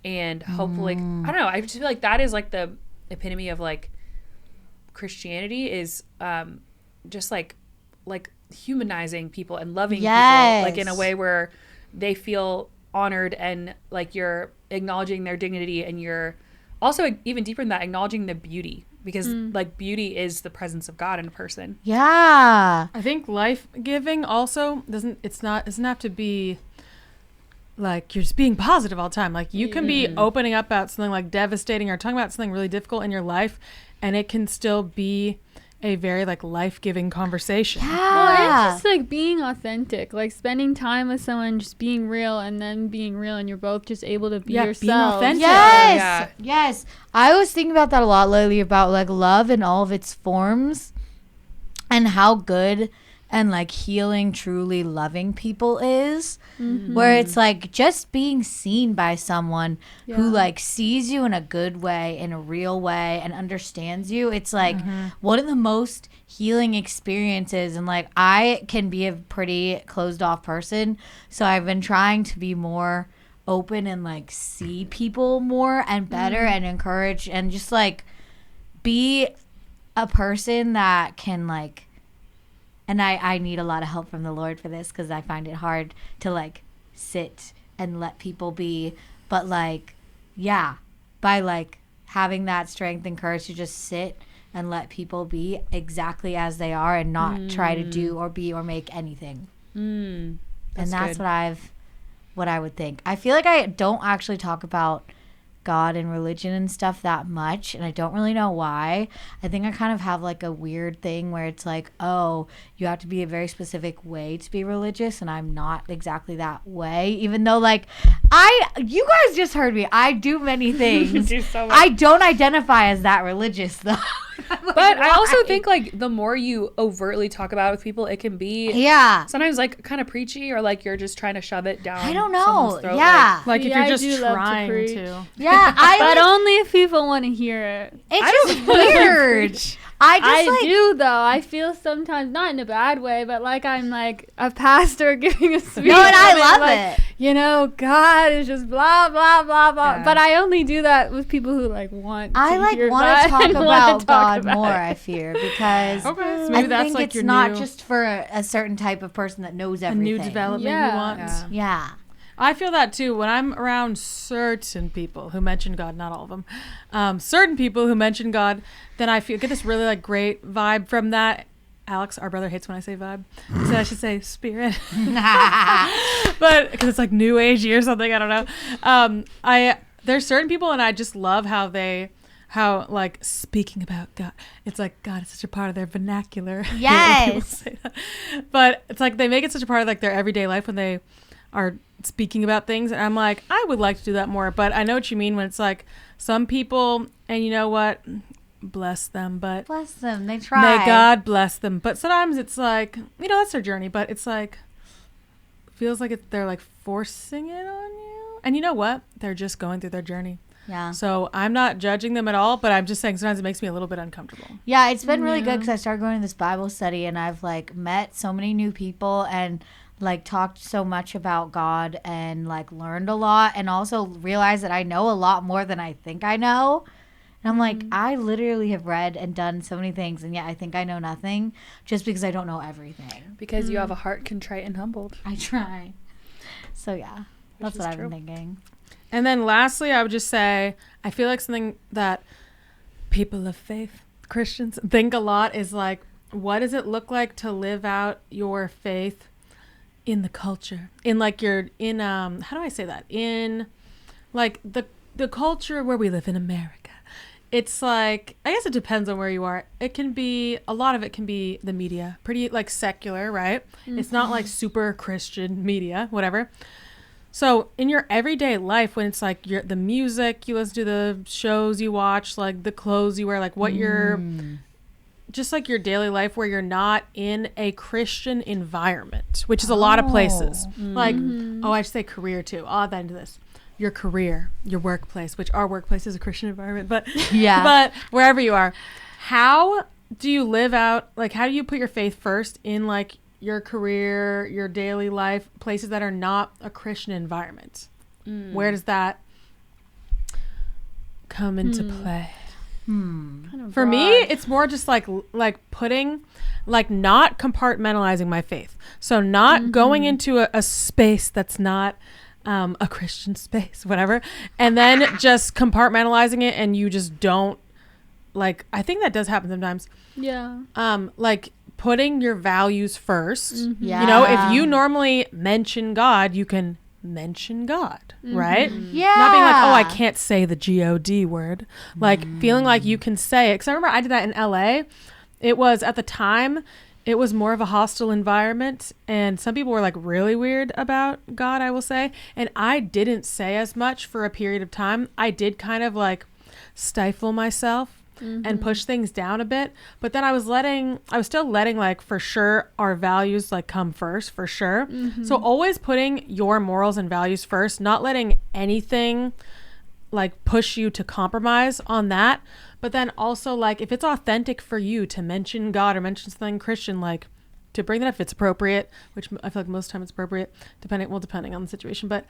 And hopefully, I don't know, I just feel like that is like the epitome of like Christianity is just like humanizing people and loving people like in a way where they feel honored, and like you're acknowledging their dignity, and you're also even deeper than that, acknowledging the beauty, because like beauty is the presence of God in a person. Yeah. I think life giving also doesn't have to be like you're just being positive all the time. Like you can be opening up about something like devastating or talking about something really difficult in your life, and it can still be a very like life-giving conversation. Yeah. Well, it's just like being authentic, like spending time with someone, just being real, and then being real, and you're both just able to be yourself. Being authentic. Yes. I was thinking about that a lot lately, about like love in all of its forms, and how good and like healing truly loving people is, where it's like just being seen by someone who like sees you in a good way, in a real way, and understands you. It's like one of the most healing experiences. And like I can be a pretty closed off person, so I've been trying to be more open and like see people more and better and encourage, and just like be a person that can like, and I need a lot of help from the Lord for this, because I find it hard to like sit and let people be. But like, yeah, by like having that strength and courage to just sit and let people be exactly as they are, and not try to do or be or make anything. And that's good. what I would think. I feel like I don't actually talk about God and religion and stuff that much, and I don't really know why. I think I kind of have like a weird thing where it's like, oh, you have to be a very specific way to be religious, and I'm not exactly that way, even though like you guys just heard me, I do many things. You do so much. I don't identify as that religious though. Like, but I also why? think like the more you overtly talk about it with people, it can be sometimes like kind of preachy, or like you're just trying to shove it down. I don't know. someone's throat, Yeah. Like if Yeah, you're I just do love to trying preach. to. Yeah, But only if people want to hear it. it's just weird. I do though. I feel sometimes, not in a bad way, but like I'm like a pastor giving a speech. No, and I love like, it. You know, God is just blah blah blah blah. Yeah. But I only do that with people who like want. I like hear want God to talk and wanna about talk God about more, it. I fear, because Okay, so I maybe that's think like it's your not new, just for a certain type of person that knows a everything. new development Yeah. you want. Yeah. I feel that too when I'm around certain people who mention God, not all of them, certain people who mention God, then I get this really like great vibe from that. Alex, our brother, hates when I say vibe, so I should say spirit. But because it's like new agey or something, I don't know. There's certain people, and I just love how like speaking about God, it's like God is such a part of their vernacular. Yes. But it's like they make it such a part of like their everyday life when they are speaking about things, and I'm like, I would like to do that more. But I know what you mean when it's like some people, and you know what, bless them, but Bless them. They try. may God bless them. But sometimes it's like, you know, that's their journey, but it's like feels like they're like forcing it on you, and you know what, they're just going through their journey. Yeah. So I'm not judging them at all, but I'm just saying sometimes it makes me a little bit uncomfortable. Yeah, it's been really good because I started going to this Bible study, and I've like met so many new people, and like talked so much about God, and like learned a lot, and also realized that I know a lot more than I think I know. And I'm like, I literally have read and done so many things, and yet I think I know nothing, just because I don't know everything. Because you have a heart contrite and humbled. I try. So yeah, that's is what I've true. been thinking. And then lastly, I would just say, I feel like something that people of faith, Christians, think a lot is like, what does it look like to live out your faith in the culture? In like how do I say that? In like the culture where we live in America. It's like, I guess it depends on where you are. It can be, a lot of it can be the media, pretty like secular, right? It's not like super Christian media, whatever. So in your everyday life, when it's like the music you listen to, the shows you watch, like the clothes you wear, like what you're, just like your daily life where you're not in a Christian environment, which is a lot of places. Like, I should say career too. I'll add that into this. Your career, your workplace, which our workplace is a Christian environment, but Yeah. but wherever you are, how do you live out, like how do you put your faith first in like your career, your daily life, places that are not a Christian environment? Where does that come into play? Kind of For broad. me, it's more just like putting, like not compartmentalizing my faith. So not going into a space that's not a Christian space, whatever, and then just compartmentalizing it, and you just don't, like, I think that does happen sometimes. Yeah. Like putting your values first. Yeah. You know, if you normally mention God, you can mention God, right? Yeah. Not being like, oh, I can't say the God word. Like feeling like you can say it. Because I remember I did that in LA. It was, at the time, it was more of a hostile environment. And some people were like really weird about God, I will say. And I didn't say as much for a period of time. I did kind of like stifle myself and push things down a bit. But then I was still letting like, for sure, our values like come first, for sure. So always putting your morals and values first, not letting anything like push you to compromise on that. But then also, like, if it's authentic for you to mention God or mention something Christian, like to bring that up if it's appropriate, which I feel like most of the time it's appropriate, depending on the situation. But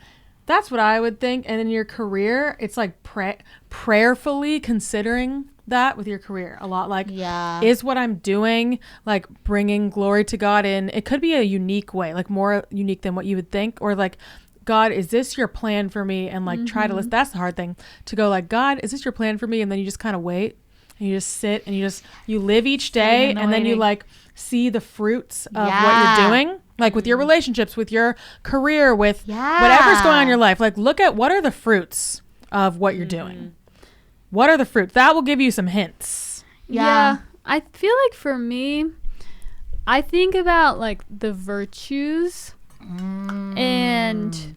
that's what I would think. And in your career, it's like prayerfully considering that with your career a lot. Like, is what I'm doing like bringing glory to God in? It could be a unique way, like more unique than what you would think, or like, God, is this your plan for me? And like try to listen. That's the hard thing, to go like, God, is this your plan for me? And then you just kind of wait and you just sit and you live each day, and then you like see the fruits of what you're doing, like with your relationships, with your career, with whatever's going on in your life. Like, look at what are the fruits of what you're doing. What are the fruits? That will give you some hints. Yeah. I feel like for me, I think about like the virtues and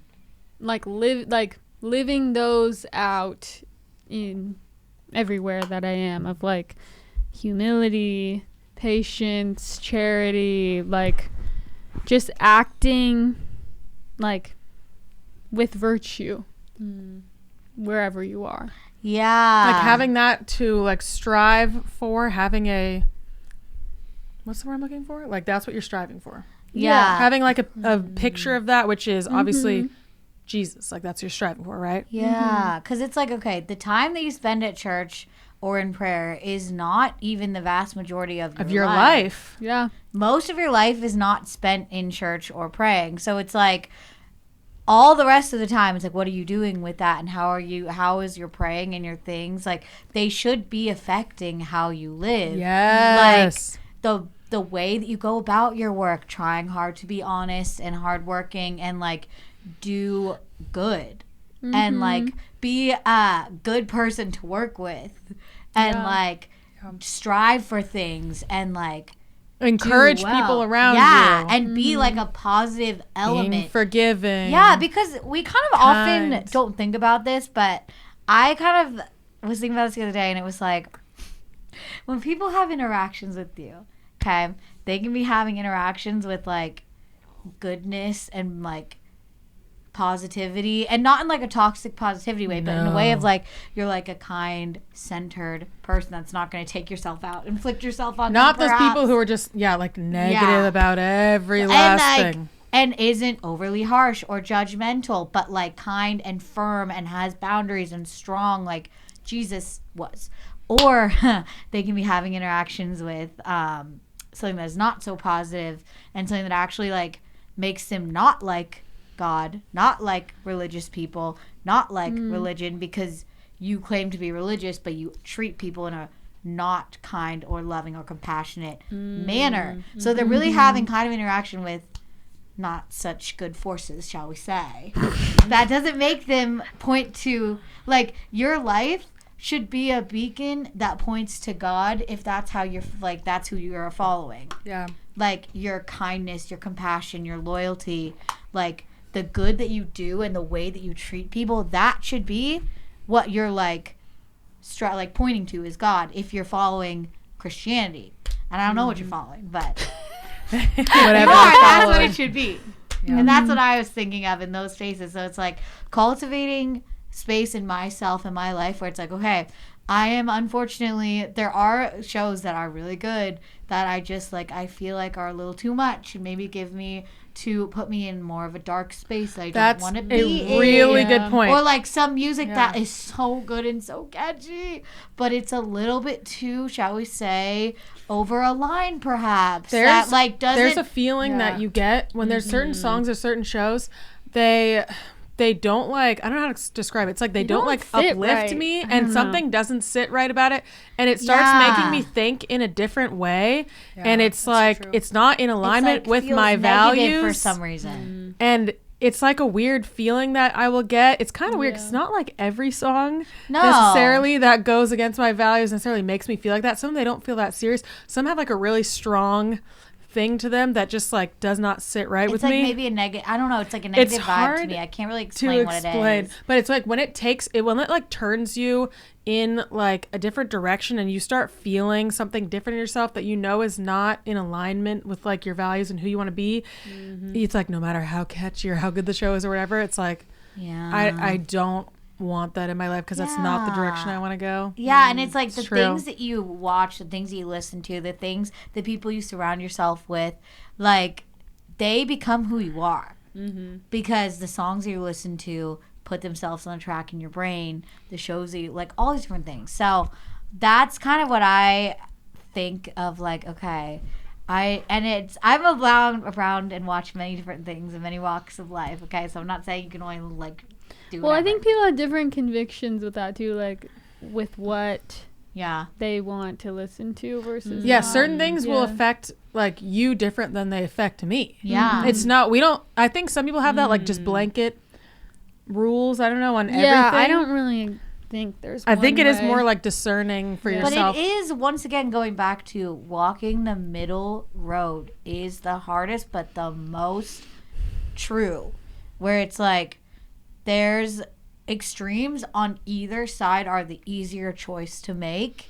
like living those out in everywhere that I am, of like humility, patience, charity, like just acting like with virtue wherever you are. Yeah. Like having that to like strive for, having a, what's the word I'm looking for? Like that's what you're striving for. Yeah. Having like a picture of that, which is obviously Jesus. Like that's what you're striving for, right? Yeah. Because it's like, okay, the time that you spend at church or in prayer is not even the vast majority of your life. Yeah. Most of your life is not spent in church or praying. So it's like, all the rest of the time, it's like, what are you doing with that? And how is your praying and your things? Like, they should be affecting how you live. Yes. Like, the way that you go about your work, trying hard to be honest and hardworking and, like, do good. And, like, be a good person to work with. And, like, strive for things and, like, encourage people around you. And be like a positive element. Being forgiving. Yeah, because we kind of often don't think about this, but I kind of was thinking about this the other day, and it was like, when people have interactions with you, okay, they can be having interactions with like goodness and like positivity, and not in like a toxic positivity way, but in a way of like, you're like a kind, centered person that's not going to take yourself out, inflict yourself on not them, those people who are just like negative about every last thing, and isn't overly harsh or judgmental, but like kind and firm and has boundaries and strong like Jesus was. Or they can be having interactions with something that is not so positive, and something that actually like makes them not like God, not like religious people, not like religion, because you claim to be religious, but you treat people in a not kind or loving or compassionate manner. So they're really having kind of interaction with not such good forces, shall we say. That doesn't make them point to, like, your life should be a beacon that points to God, if that's how you're, like, that's who you're following. Yeah. Like, your kindness, your compassion, your loyalty, like, the good that you do and the way that you treat people, that should be what you're, like, pointing to is God, if you're following Christianity. And I don't know what you're following, but whatever. That's what it should be. Yeah. And that's what I was thinking of in those spaces. So it's like cultivating space in myself in my life where it's like, okay, I am unfortunately, there are shows that are really good that I just like, I feel like are a little too much and maybe put me in more of a dark space that I don't want to be in. That's a really good point. Or like some music that is so good and so catchy, but it's a little bit too, shall we say, over a line perhaps. There's a feeling that you get when there's certain songs or certain shows, they don't like, I don't know how to describe it. It's like they don't like uplift me and something doesn't sit right about it. And it starts making me think in a different way. Yeah, and it's like, it's not in alignment with my values. For some reason. And it's like a weird feeling that I will get. It's kind of weird. 'Cause it's not like every song necessarily that goes against my values necessarily makes me feel like that. Some they don't feel that serious. Some have like a really strong thing to them that just like does not sit right with me. It's like maybe a negative, I don't know, it's like a negative vibe to me. I can't really explain what it is. But it's like when it like turns you in like a different direction and you start feeling something different in yourself that you know is not in alignment with like your values and who you want to be. It's like no matter how catchy or how good the show is or whatever, it's like I don't want that in my life because that's not the direction I want to go. And it's like the things that you watch, the things that you listen to, the people you surround yourself with, like they become who you are because the songs that you listen to put themselves on a track in your brain, the shows that you like, all these different things. So that's kind of what I think of, like, okay, I've around and watched many different things in many walks of life. Okay, so I'm not saying you can only like do whatever. I think people have different convictions with that too, like with what they want to listen to versus certain things will affect like you different than they affect me. It's not, I think some people have that like just blanket rules, I don't know, on everything. I don't really think there's I think it is more like discerning for yourself. But it is, once again, going back to walking the middle road is the hardest but the most true, where it's like there's extremes on either side are the easier choice to make,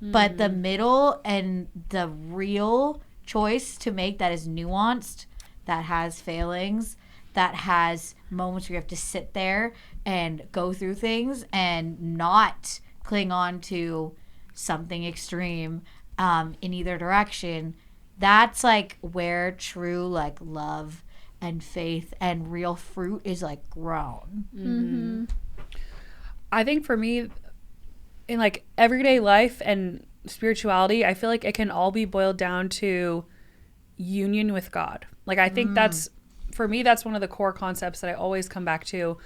but the middle and the real choice to make that is nuanced, that has failings, that has moments where you have to sit there and go through things and not cling on to something extreme in either direction. That's like where true like love and faith and real fruit is like grown. I think for me, in like everyday life and spirituality, I feel like it can all be boiled down to union with God. Like I think that's, for me, that's one of the core concepts that I always come back to.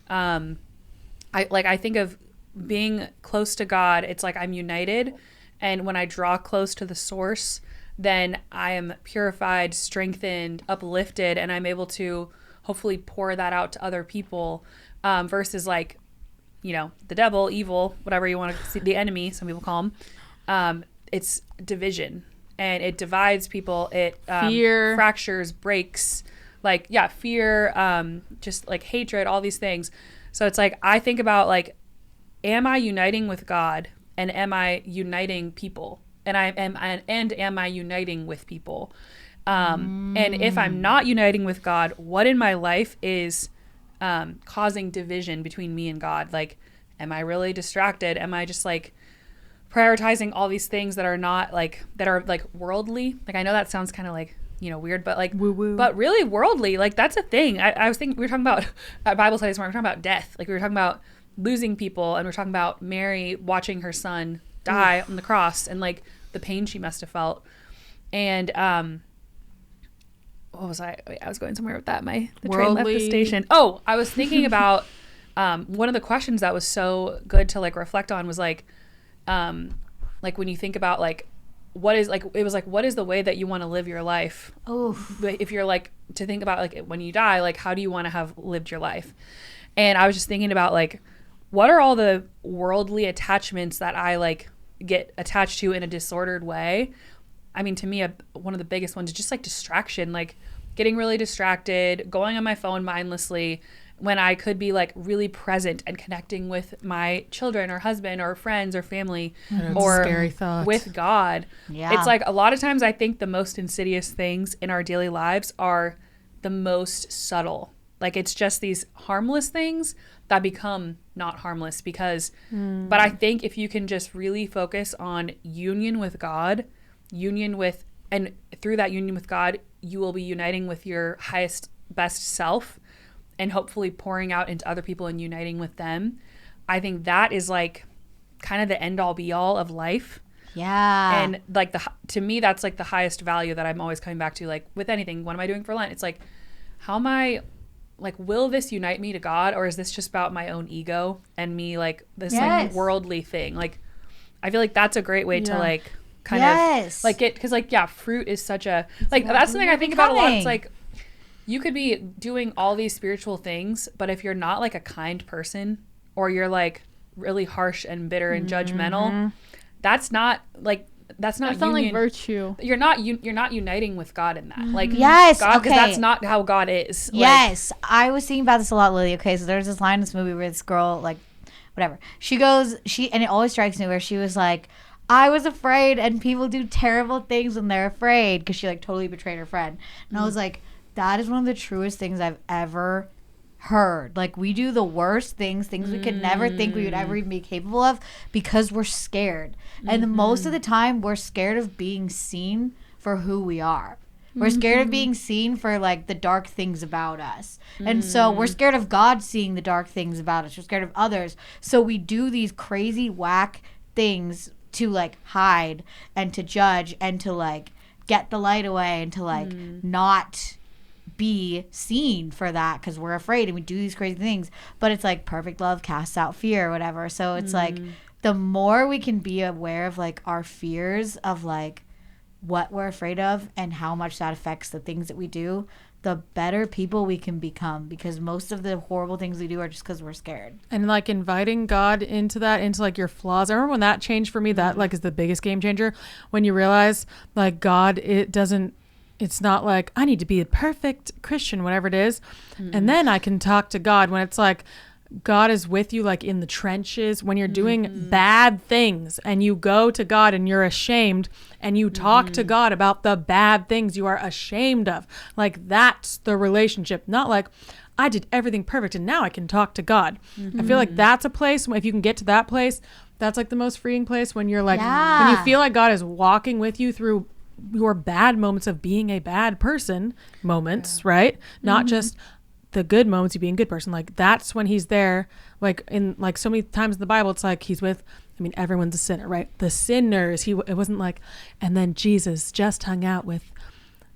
I think of being close to God. It's like I'm united, and when I draw close to the source, then I am purified, strengthened, uplifted, and I'm able to hopefully pour that out to other people, versus like, you know, the devil, evil, whatever you want to see, the enemy, some people call him. It's division, and it divides people. It fear, fractures, breaks. Like, fear, just like hatred, all these things. So it's like, I think about like, am I uniting with God, and am I uniting people? And am I uniting with people? And if I'm not uniting with God, what in my life is causing division between me and God? Like, am I really distracted? Am I just like prioritizing all these things that are not like, that are like worldly? Like, I know that sounds kind of like, you know, weird, but like, woo-woo. But really worldly, like that's a thing. I was thinking, we were talking about at Bible studies, we were talking about death. Like we were talking about losing people, and we were talking about Mary watching her son die on the cross and like the pain she must have felt. And what was I? Wait, I was going somewhere with that. The train left the station. Oh, I was thinking about one of the questions that was so good to like reflect on was like when you think about like, what is like, it was like, what is the way that you want to live your life? Oh, if you're like to think about like when you die, like how do you want to have lived your life? And I was just thinking about like, what are all the worldly attachments that I like get attached to in a disordered way? I mean, to me, one of the biggest ones is just like distraction, like getting really distracted, going on my phone mindlessly when I could be like really present and connecting with my children or husband or friends or family or scary thoughts. With God. Yeah. It's like a lot of times I think the most insidious things in our daily lives are the most subtle. Like it's just these harmless things that become not harmless because, but I think if you can just really focus on union with God, and through that union with God, you will be uniting with your highest, best self and hopefully pouring out into other people and uniting with them. I think that is like kind of the end all be all of life. Yeah. And like to me, that's like the highest value that I'm always coming back to. Like with anything, what am I doing for Lent? It's like, how am I, like, will this unite me to God, or is this just about my own ego and me, like this like worldly thing? Like, I feel like that's a great way to like kind of like it, because like fruit is such a like that's the thing I think about a lot. It's like you could be doing all these spiritual things, but if you're not like a kind person, or you're like really harsh and bitter and judgmental, that's not like that's not like virtue. You're not uniting with God in that. Like God, because that's not how God is. Yes, like, I was thinking about this a lot, Lily. Okay, so there's this line in this movie where this girl, like, whatever, she and it always strikes me where she was like, I was afraid, and people do terrible things when they're afraid, because she like totally betrayed her friend. And I was like, that is one of the truest things I've ever heard. Like, we do the worst things we could never think we would ever even be capable of, because we're scared. And most of the time we're scared of being seen for who we are. We're scared of being seen for like the dark things about us. And so we're scared of God seeing the dark things about us. We're scared of others. So we do these crazy whack things to like hide and to judge and to like get the light away and to like not be seen for that, because we're afraid, and we do these crazy things. But it's like perfect love casts out fear or whatever. So it's like the more we can be aware of like our fears of like what we're afraid of and how much that affects the things that we do, the better people we can become, because most of the horrible things we do are just because we're scared. And like inviting God into that, into like your flaws. I remember when that changed for me, that like is the biggest game changer, when you realize like God, it's not like I need to be a perfect Christian, whatever it is. And then I can talk to God when it's like God is with you, like in the trenches, when you're doing bad things and you go to God and you're ashamed and you talk to God about the bad things you are ashamed of. Like that's the relationship, not like I did everything perfect and now I can talk to God. I feel like that's a place, if you can get to that place, that's like the most freeing place, when you're like, when you feel like God is walking with you through your bad moments of being a bad person moments, right? Not just the good moments of being a good person. Like that's when he's there. Like in like so many times in the Bible, it's like he's with, I mean, everyone's a sinner, right? The sinners. It wasn't like, and then Jesus just hung out with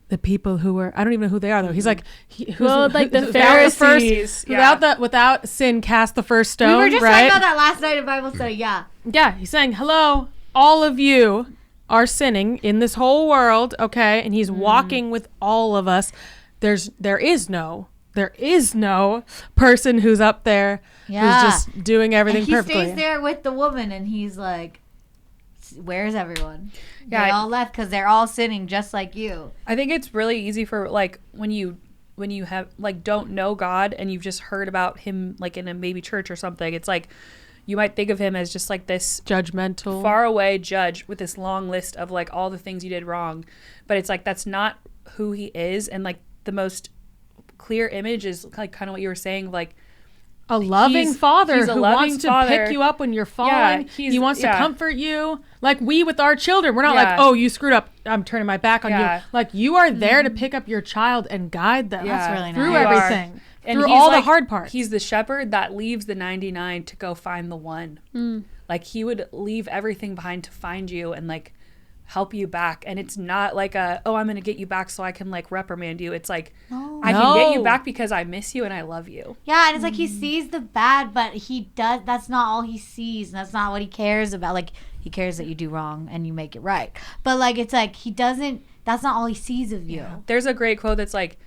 the people who were, I don't even know who they are though. He's like, like the Pharisees. Without sin, cast the first stone. We were just right? talking about that last night in Bible study. Yeah. Yeah. He's saying, hello, all of you are sinning in this whole world, okay? And he's walking with all of us. There is no person who's up there who's just doing everything perfectly. He stays there with the woman, and he's like, where's everyone? Yeah, they all left because they're all sinning just like you. I think it's really easy for like when you have like don't know God and you've just heard about him like in a maybe church or something. It's like you might think of him as just like this judgmental, far away judge with this long list of like all the things you did wrong. But it's like that's not who he is. And like the most clear image is like kind of what you were saying, like a loving father who wants to pick you up when you're falling. He wants to comfort you. Like we with our children, we're not like, oh, you screwed up, I'm turning my back on you. Like you are there to pick up your child and guide them That's really through nice. everything. And through all the hard parts. He's the shepherd that leaves the 99 to go find the one. Like he would leave everything behind to find you and like help you back. And it's not like I'm going to get you back so I can like reprimand you. It's like, I can get you back because I miss you and I love you. Yeah, and it's like he sees the bad, but that's not all he sees. And that's not what he cares about. Like he cares that you do wrong and you make it right. But like, it's like that's not all he sees of you. Yeah. There's a great quote that's like,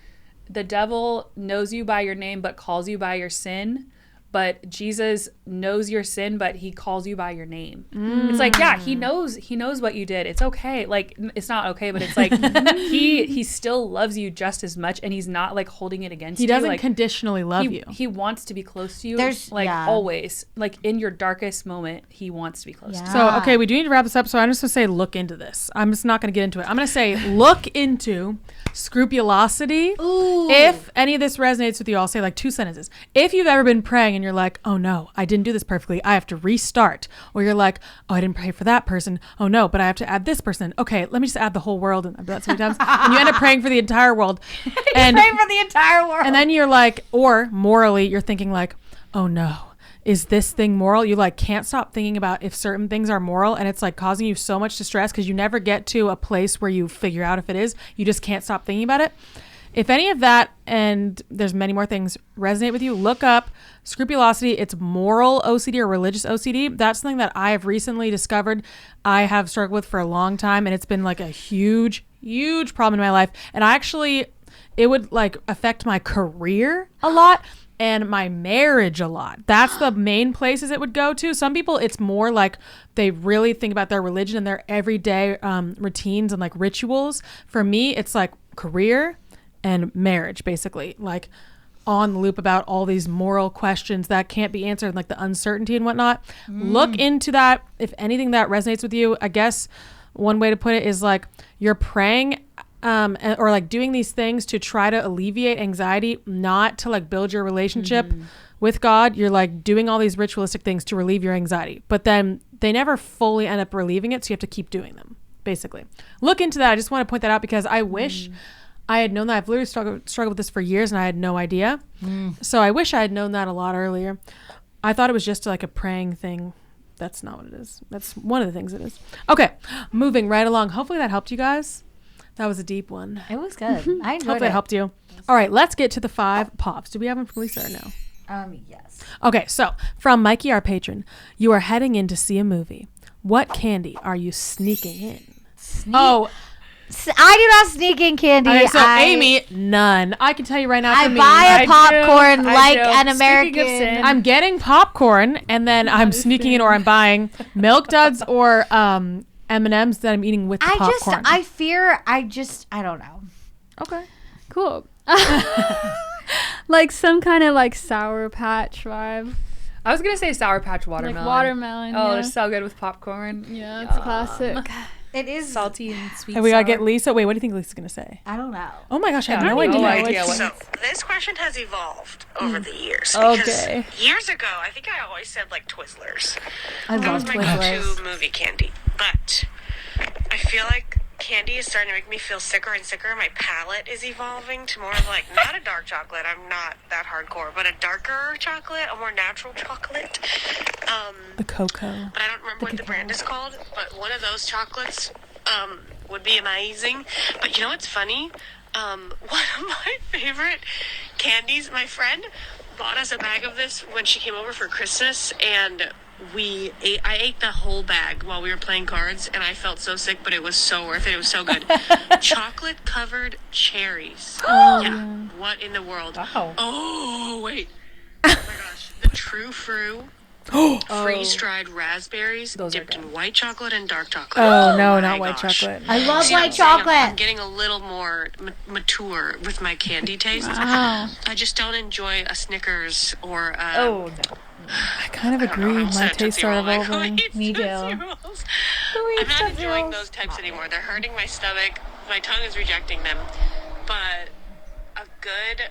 the devil knows you by your name but calls you by your sin. but Jesus knows your sin, but he calls you by your name. It's like, yeah, he knows what you did. It's okay. Like, it's not okay, but it's like he still loves you just as much, and he's not like holding it against you. He doesn't like, conditionally love you. He wants to be close to you. Yeah. Always, like in your darkest moment, he wants to be close to you. So, okay, we do need to wrap this up. So I'm just going to say, look into this. I'm just not going to get into it. I'm going to say, look into scrupulosity. Ooh. If any of this resonates with you, I'll say like 2 sentences. If you've ever been praying and you're like, oh no, I didn't do this perfectly, I have to restart. Or you're like, oh, I didn't pray for that person. Oh no, but I have to add this person. Okay, let me just add the whole world. And I've done that so many times. And you end up praying for the entire world. And Pray for the entire world. And then you're like, or morally, you're thinking like, oh no, is this thing moral? You like can't stop thinking about if certain things are moral, and it's like causing you so much distress because you never get to a place where you figure out if it is. You just can't stop thinking about it. If any of that, and there's many more things, resonate with you, look up scrupulosity. It's moral OCD or religious OCD. That's something that I have recently discovered I have struggled with for a long time, and it's been like a huge problem in my life. And it would like affect my career a lot and my marriage a lot. That's the main places it would go to. Some people, it's more like they really think about their religion and their everyday routines and like rituals. For me, it's like career and marriage, basically, like on the loop about all these moral questions that can't be answered, like the uncertainty and whatnot. Look into that. If anything that resonates with you, I guess one way to put it is like you're praying or like doing these things to try to alleviate anxiety, not to like build your relationship with God. You're like doing all these ritualistic things to relieve your anxiety, but then they never fully end up relieving it. So you have to keep doing them, basically. Look into that. I just want to point that out because I wish I had known that. I've literally struggled with this for years and I had no idea. So I wish I had known that a lot earlier. I thought it was just like a praying thing. That's not what it is. That's one of the things it is. Okay, moving right along. Hopefully that helped you guys. That was a deep one. It was good. I enjoyed Hopefully it helped you. All right, let's get to the 5 pops. Do we have them from Lisa or no? Yes. Okay, so from Mikey, our patron, you are heading in to see a movie. What candy are you sneaking in? I do not sneak in candy. Okay, so Amy, none. I can tell you right now. I for me, buy a popcorn like an Speaking of American. sin, I'm getting popcorn, and then I'm sneaking in, or I'm buying Milk Duds or M&Ms that I'm eating with the popcorn. I don't know. Okay. Cool. Like some kind of like Sour Patch vibe. I was gonna say Sour Patch watermelon. Like watermelon. Oh, yeah. they're so good with popcorn. Yeah, it's a classic. It is Salty and sweet. And we gotta sour. get Lisa. Wait, what do you think Lisa's gonna say? I don't know. Oh my gosh, I have Yeah, no I have no idea. idea. So this question has evolved over the years. Okay. Because years ago, I think I always said like Twizzlers. I That was love my Twizzlers. go-to movie candy. But I feel like candy is starting to make me feel sicker and sicker. My palate is evolving to more of like, not a dark chocolate. I'm not that hardcore, but a darker chocolate, a more natural chocolate. The cocoa. But I don't remember what the brand is called. But one of those chocolates would be amazing. But you know what's funny? One of my favorite candies, my friend bought us a bag of this when she came over for Christmas, and I ate the whole bag while we were playing cards, and I felt so sick, but it was so worth it. It was so good. Chocolate covered cherries. Yeah. What in the world? Wow. Oh, wait. Oh my gosh. The True Fruit. Freeze-dried raspberries Those are dipped good. in white chocolate and dark chocolate. Oh no, my not white gosh. chocolate. I love See what white I'm saying? I'm chocolate. getting a little more mature with my candy taste. Wow. I just don't enjoy a Snickers or Oh no. I kind of I don't know, agree. I almost My said tastes Tootsie are Roll, like, evolving. who eats Me too. Tootsie Rolls? I'm not enjoying those types anymore. They're hurting my stomach. My tongue is rejecting them. But a good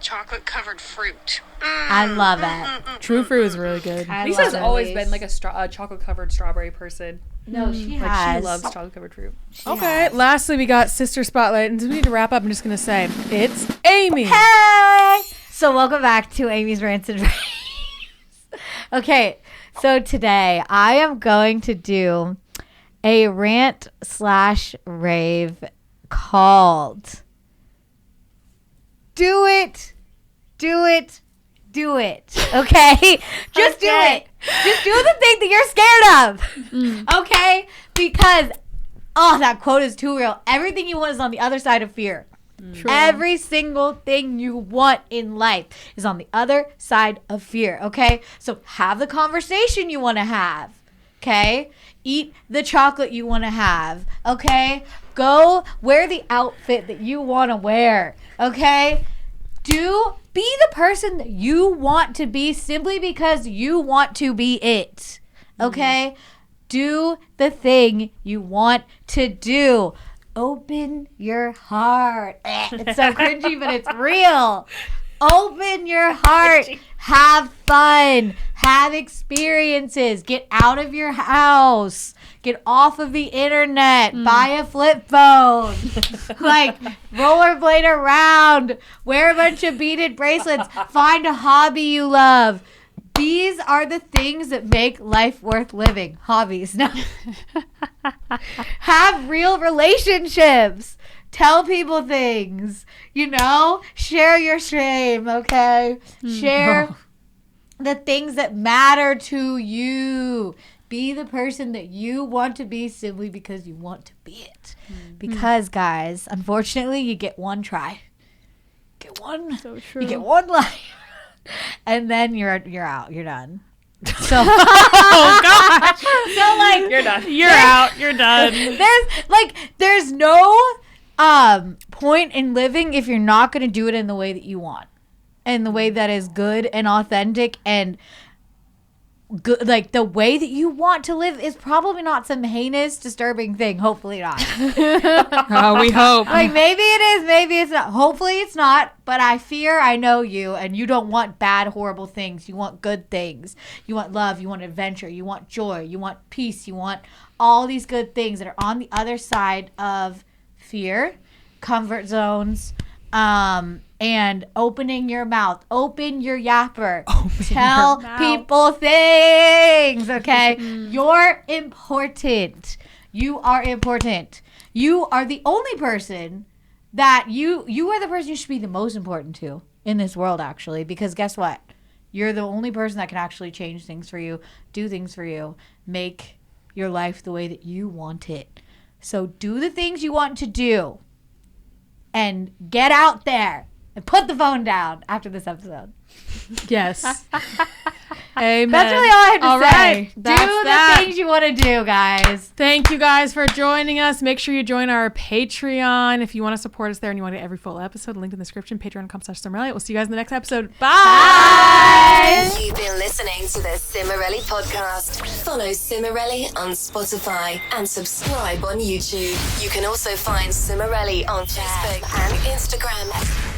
chocolate covered fruit. I love it. True Fruit is really good. I Lisa's love always these. been like a chocolate covered strawberry person. No, she Like has. she loves chocolate covered fruit. Okay, lastly, we got Sister Spotlight, and we need to wrap up. I'm just gonna say it's Amy. Hey! So welcome back to Amy's Rants and Raves. Okay, so today I am going to do a rant/rave called Do It, Do It, Do It. Okay? Just do it. Just do the thing that you're scared of. Okay? Because, oh, that quote is too real. Everything you want is on the other side of fear. True. Every single thing you want in life is on the other side of fear, okay? So have the conversation you want to have, okay? Eat the chocolate you want to have, okay? Go wear the outfit that you want to wear, okay? Be the person that you want to be simply because you want to be it, okay? Do the thing you want to do. Open your heart. It's so cringy, but it's real. Open your heart. Have fun. Have experiences. Get out of your house. Get off of the internet. Buy a flip phone. Like, rollerblade around. Wear a bunch of beaded bracelets. Find a hobby you love. These are the things that make life worth living. Hobbies. No. Have real relationships. Tell people things. Share your shame, okay? Share the things that matter to you. Be the person that you want to be simply because you want to be it. Because, guys, unfortunately, you get one try. So true. You get one life. And then you're out. You're done. So, Oh gosh. so like You're done. You're out. You're done. there's no point in living if you're not going to do it in the way that you want, in the way that is good and authentic and good. Like, the way that you want to live is probably not some heinous, disturbing thing. Hopefully not. Oh, we hope. Like, maybe it is, maybe it's not. Hopefully it's not, but I know you, and you don't want bad, horrible things. You want good things. You want love, you want adventure, you want joy, you want peace, you want all these good things that are on the other side of fear, comfort zones, and opening your mouth. Open your yapper. Tell people things, okay? You're important. You are important. You are the only person that you are the person you should be the most important to in this world, actually, because guess what? You're the only person that can actually change things for you, do things for you, make your life the way that you want it. So do the things you want to do and get out there and put the phone down after this episode. Yes. Amen. That's really all I have to say. Right. Do the things you want to do, guys. Thank you guys for joining us. Make sure you join our Patreon if you want to support us there and you want to get every full episode. Linked in the description, patreon.com/Cimorelli. We'll see you guys in the next episode. Bye. You've been listening to the Cimorelli podcast. Follow Cimorelli on Spotify and subscribe on YouTube. You can also find Cimorelli on Facebook and Instagram.